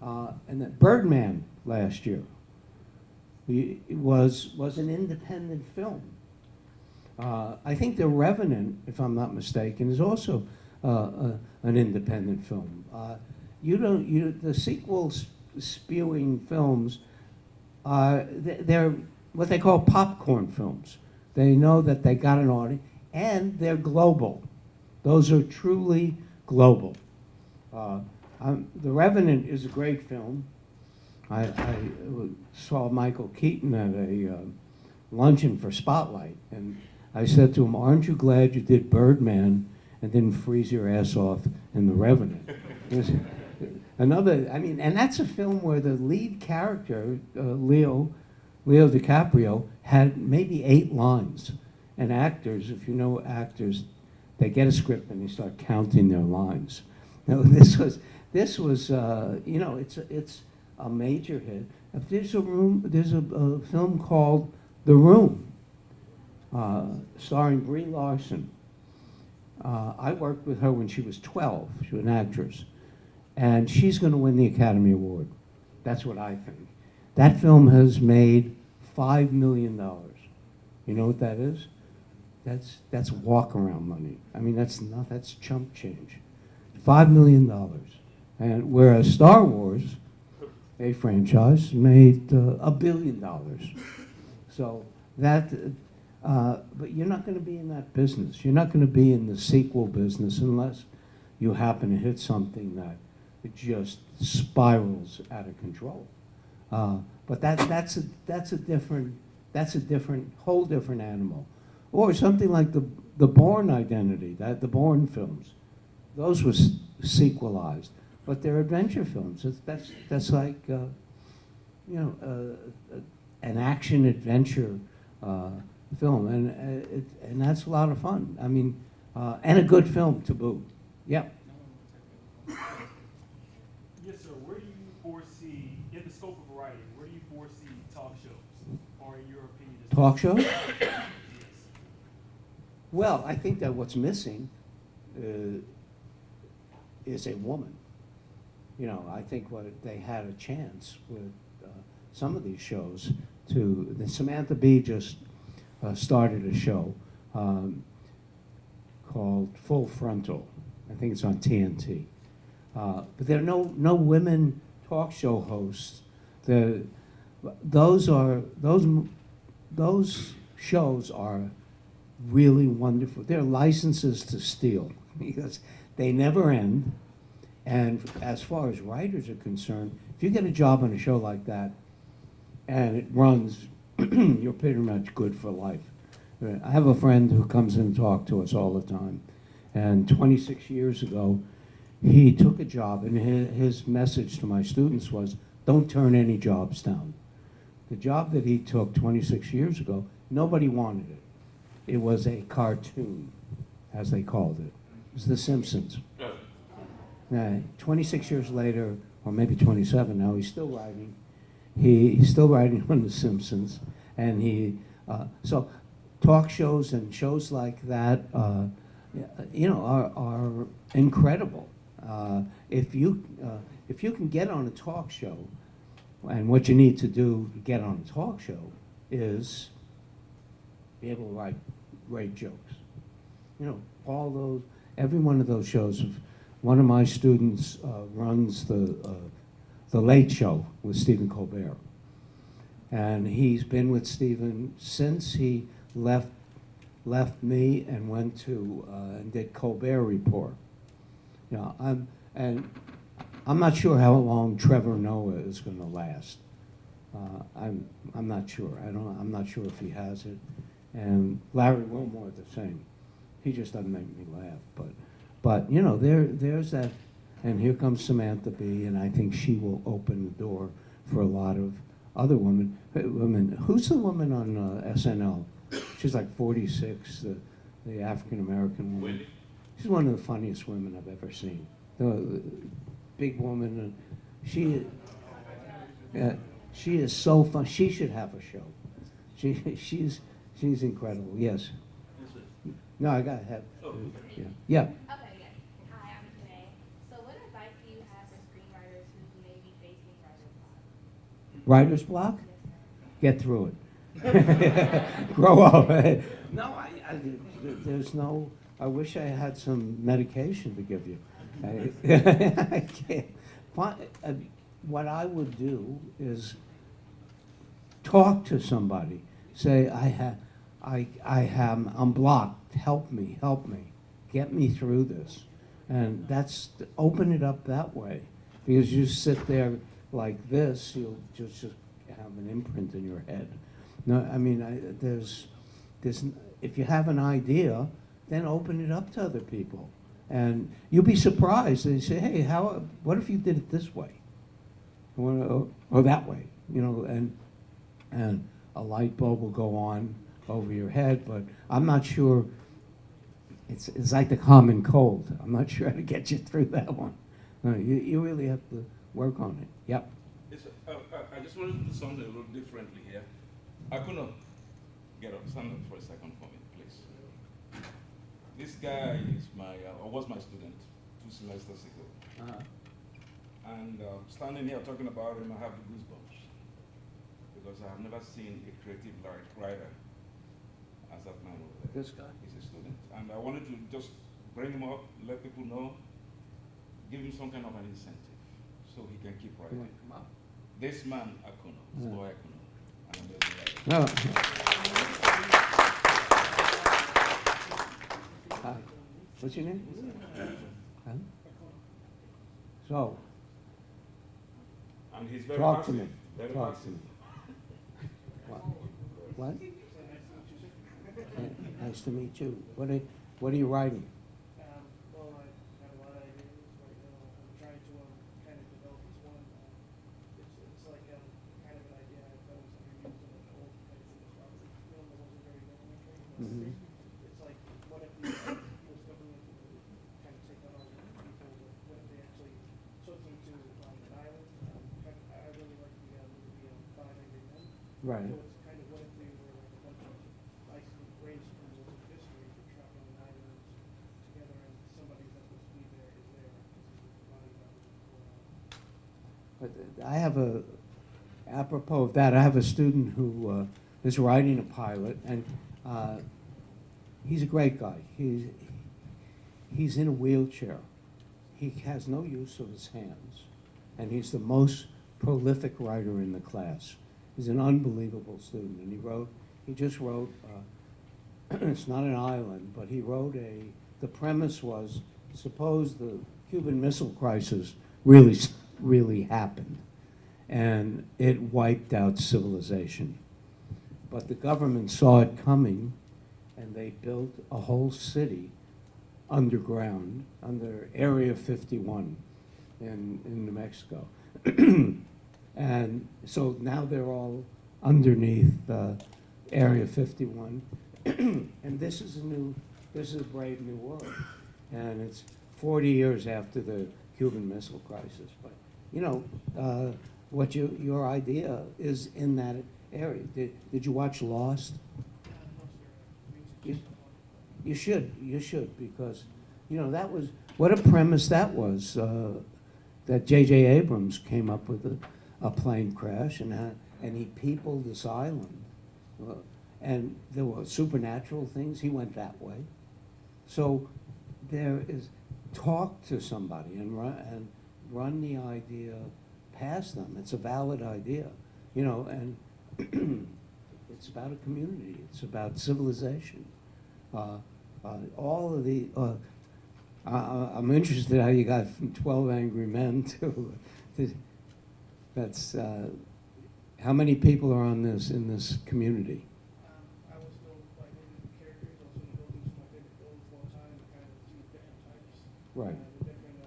And that Birdman last year was an independent film. I think The Revenant, if I'm not mistaken, is also an independent film. The sequels spewing films, they're what they call popcorn films. They know that they got an audience, and they're global. Those are truly global. The Revenant is a great film. I saw Michael Keaton at a luncheon for Spotlight, and I said to him, "Aren't you glad you did Birdman and didn't freeze your ass off in The Revenant?" And that's a film where the lead character, Leo DiCaprio, had maybe 8 lines. And actors, if you know actors, they get a script and they start counting their lines. Now, this was it's a major hit. There's a film called The Room, starring Brie Larson. I worked with her when she was 12. She was an actress. And she's going to win the Academy Award. That's what I think. That film has made $5 million. You know what that is? That's walk-around money. I mean, that's chump change. $5 million. And whereas Star Wars, a franchise, made $1 billion. So that, but you're not going to be in that business. You're not going to be in the sequel business unless you happen to hit something that it just spirals out of control. But that's a whole different animal. Or something like the Bourne Identity, the Bourne films. Those were sequelized, but they're adventure films. That's like an action adventure film, and that's a lot of fun. I mean, and a good film to boot. Yep. Yes, sir. Where do you foresee, in the scope of writing, where do you foresee talk shows, or in your opinion? Talk shows? Yes. Well, I think that what's missing is a woman. I think they had a chance with some of these shows Samantha Bee just started a show called Full Frontal. I think it's on TNT. But there are no women talk show hosts. Those shows are really wonderful. They're licenses to steal because they never end. And as far as writers are concerned, if you get a job on a show like that and it runs, you're pretty much good for life. I have a friend who comes in and talks to us all the time. And 26 years ago, he took a job, and his message to my students was, don't turn any jobs down. The job that he took 26 years ago, nobody wanted it. It was a cartoon, as they called it. It was The Simpsons. 26 years later, or maybe 27 now, he's still writing. He's still writing on The Simpsons. And so talk shows and shows like that, are incredible. If you can get on a talk show, and what you need to do to get on a talk show is be able to write great jokes. Every one of those shows one of my students runs the Late Show with Stephen Colbert. And he's been with Stephen since he left me and went to and did Colbert Report. You know, I'm not sure how long Trevor Noah is going to last. I'm not sure. I'm not sure if he has it. And Larry Wilmore the same. He just doesn't make me laugh. But you know, there's that. And here comes Samantha Bee, and I think she will open the door for a lot of other women. Who's the woman on SNL? She's like 46, the African American woman. Wendy? She's one of the funniest women I've ever seen. The big woman, and she is so fun. She should have a show. She's incredible. Yes. No, I gotta have. Yeah. Yeah. Okay, yes. Hi, I'm Janae. So what advice do you have for screenwriters who may be facing writer's block? Writer's block? Yes, sir. Get through it. Grow up. No, there's no. I wish I had some medication to give you. I can't. What I would do is talk to somebody. Say, I'm blocked. Help me. Get me through this. And open it up that way. Because you sit there like this, you'll just have an imprint in your head. No, I mean, there's if you have an idea, then open it up to other people. And you'll be surprised. They say, hey, what if you did it this way? Or that way, you know, and a light bulb will go on over your head, but I'm not sure, it's like the common cold. I'm not sure how to get you through that one. No, you really have to work on it. Yep. I just wanted to do something a little differently here. I could not get up. Stand up for a second for me, please. This guy is was my student 2 semesters ago. And standing here talking about him, I have the goosebumps. Because I have never seen a creative writer as that man over there. This guy? He's a student. And I wanted to just bring him up, let people know, give him some kind of an incentive so he can keep writing. Come on. This man, Akuno, this boy Akuno. And No. What's your name? Huh? So, and he's very talk to passive, me. very Talk to passive. me. What? Nice to meet you. What are you writing? Well, I have a lot of ideas right now. I'm trying to kind of develop this one. It's like kind of an idea I've done some reviews of an old kind of Robert film that wasn't very good in the Mhm. It's like, what if the US government would kind of take on all the people, what if they actually took them to an island? I really like the movie 5 Angry Men. Right. So it's kind of what if they were like a bunch of Iceland great schools of history for traveling on islands together, and somebody that's supposed to be there is there. This is the body that was But I have apropos of that, I have a student who is writing a pilot, and he's a great guy. He's in a wheelchair. He has no use of his hands, and he's the most prolific writer in the class. He's an unbelievable student, and he just wrote, it's not an island, but he wrote the premise was, suppose the Cuban Missile Crisis really happened, and it wiped out civilization. But the government saw it coming, and they built a whole city underground, under Area 51 in New Mexico. And so now they're all underneath Area 51. And this is a brave new world. And it's 40 years after the Cuban Missile Crisis. But, you know, your idea is in that area. Did you watch Lost? You should, because, you know, that was, what a premise that was, that J.J. Abrams came up with a plane crash, and he peopled this island. And there were supernatural things, he went that way. So there is, talk to somebody and run the idea past them. It's a valid idea, you know, and it's about a community. It's about civilization. All of the, I'm interested how you got from 12 Angry Men to that's, how many people are on this, in this community? I was still like looking at the characters, also in the buildings, my favorite buildings of all time, and kind of see different types. Right. The different,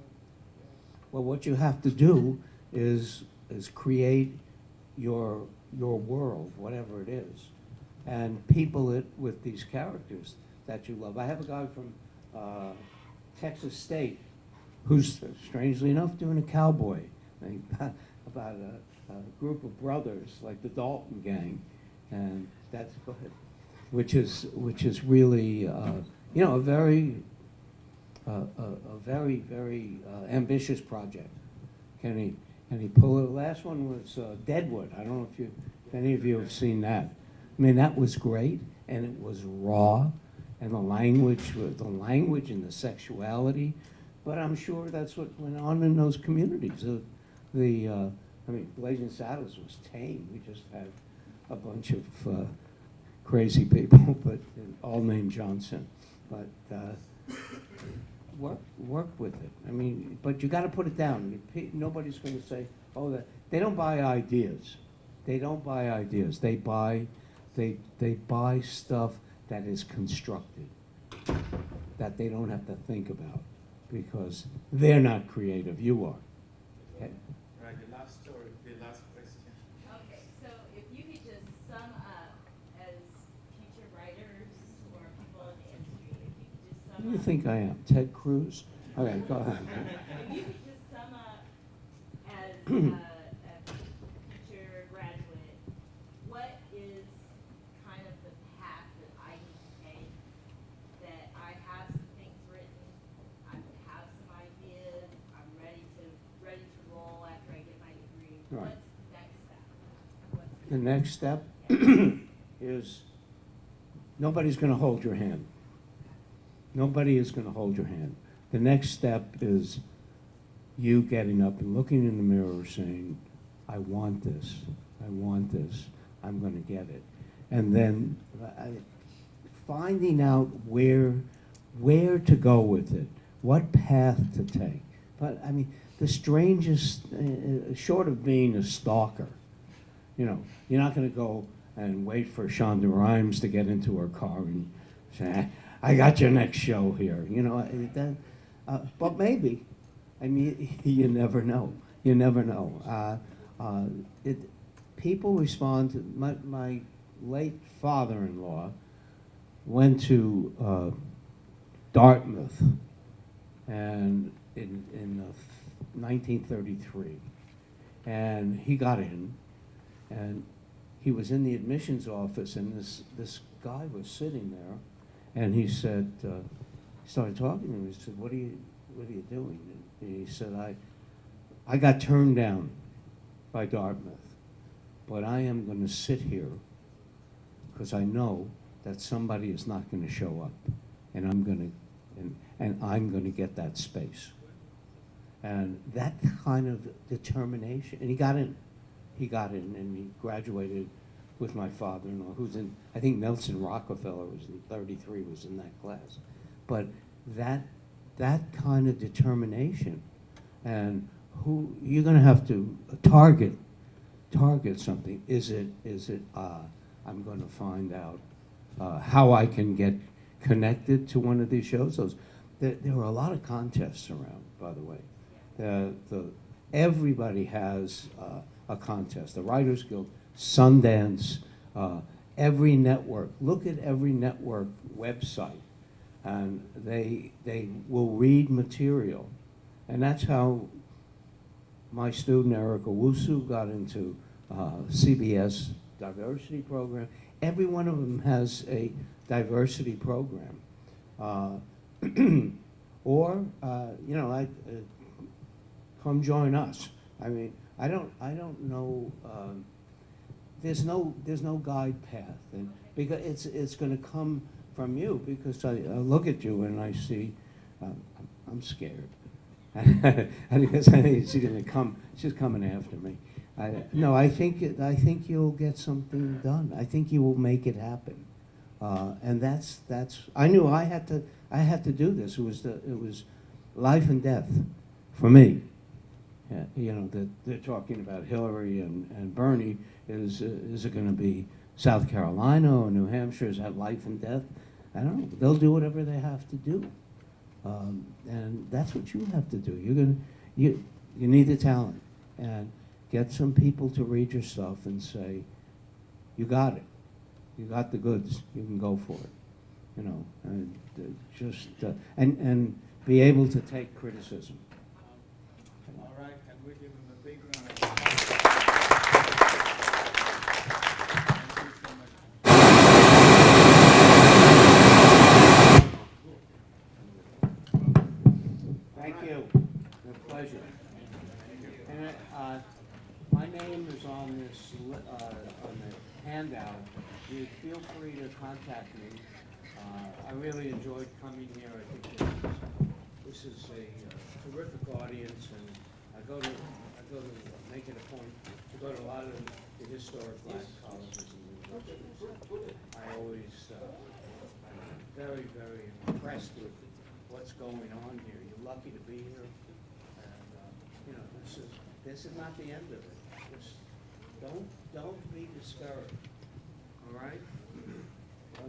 Well, what you have to do is create your world, whatever it is, and people it with these characters that you love. I have a guy from Texas State who's, strangely enough, doing a cowboy thing about a group of brothers like the Dalton Gang, and that's, go ahead, which is really you know, a very very ambitious project. Can he pull it? The last one was Deadwood. I don't know if any of you have seen that. I mean, that was great, and it was raw, and the language and the sexuality. But I'm sure that's what went on in those communities. I mean, Blazing Saddles was tame. We just had a bunch of crazy people, but all named Johnson. But work with it. I mean, but you got to put it down. Nobody's going to say, oh, that they don't buy ideas. They don't buy ideas. They buy stuff that is constructed, that they don't have to think about, because they're not creative. You are. Okay. Right, the last story, the last question. Okay, so if you could just sum up as future writers or people in the industry, if you could just sum Who do you up. think I am? Ted Cruz? Okay, go ahead. If you could just sum up as a future graduate, what is kind of the path that I need to take? That I have some things written, I have some ideas, I'm ready to roll after I get my degree. Right. What's The the next step? next step is nobody's going to hold your hand. Nobody is going to hold your hand. The next step is you getting up and looking in the mirror saying, I want this, I'm going to get it. And then finding out where to go with it, what path to take. But I mean, the strangest, short of being a stalker, you know, you're not going to go and wait for Shonda Rhimes to get into her car and say, I got your next show here, you know. But maybe, I mean, you never know. You never know. People respond to, my late father-in-law went to Dartmouth and in 1933, and he got in, and he was in the admissions office, and this guy was sitting there, and he said, he started talking to him. He said, what are you doing? And he said, I got turned down by Dartmouth, but I am going to sit here because I know that somebody is not going to show up, and I'm going to get that space. And that kind of determination, and he got in, and he graduated with my father-in-law, who's in, I think Nelson Rockefeller was in 33, was in that class. But that kind of determination, and who you're going to have to target something. Is it I'm going to find out how I can get connected to one of these shows. There are a lot of contests around, by the way. Everybody has a contest. The Writers Guild, Sundance, every network. Look at every network website, and they will read material, and that's how my student Erica Wusu got into CBS diversity program. Every one of them has a diversity program, or you know, come join us. I mean, I don't know. There's no guide path, and because it's going to come from you. Because I look at you and I see, I'm scared. Because I think she's gonna come, she's coming after me. No, I think you'll get something done. I think you will make it happen. And that's, I knew I had to do this. It was life and death for me. You know, that they're talking about Hillary and Bernie. Is it going to be South Carolina or New Hampshire? Is that life and death? I don't know. They'll do whatever they have to do, and that's what you have to do. You need the talent, and get some people to read your stuff and say, you got it. You got the goods. You can go for it. You know, and just and be able to take criticism. All right, can we give him a big round of applause? Thank you. A pleasure. And my name is on this on the handout. You feel free to contact me. I really enjoyed coming here. I think this is a terrific audience, and I go to make it a point to go to a lot of the historic black colleges and universities. I always I'm very, very impressed with what's going on here. You're lucky to be here, and you know, this is not the end of it. Just don't be discouraged. All right.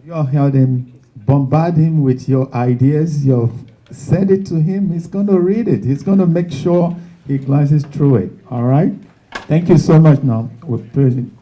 You all heard him. Bombard him with your ideas. Send it to him. He's going to read it. He's going to make sure he glances through it. All right. Thank you so much. Now we're present.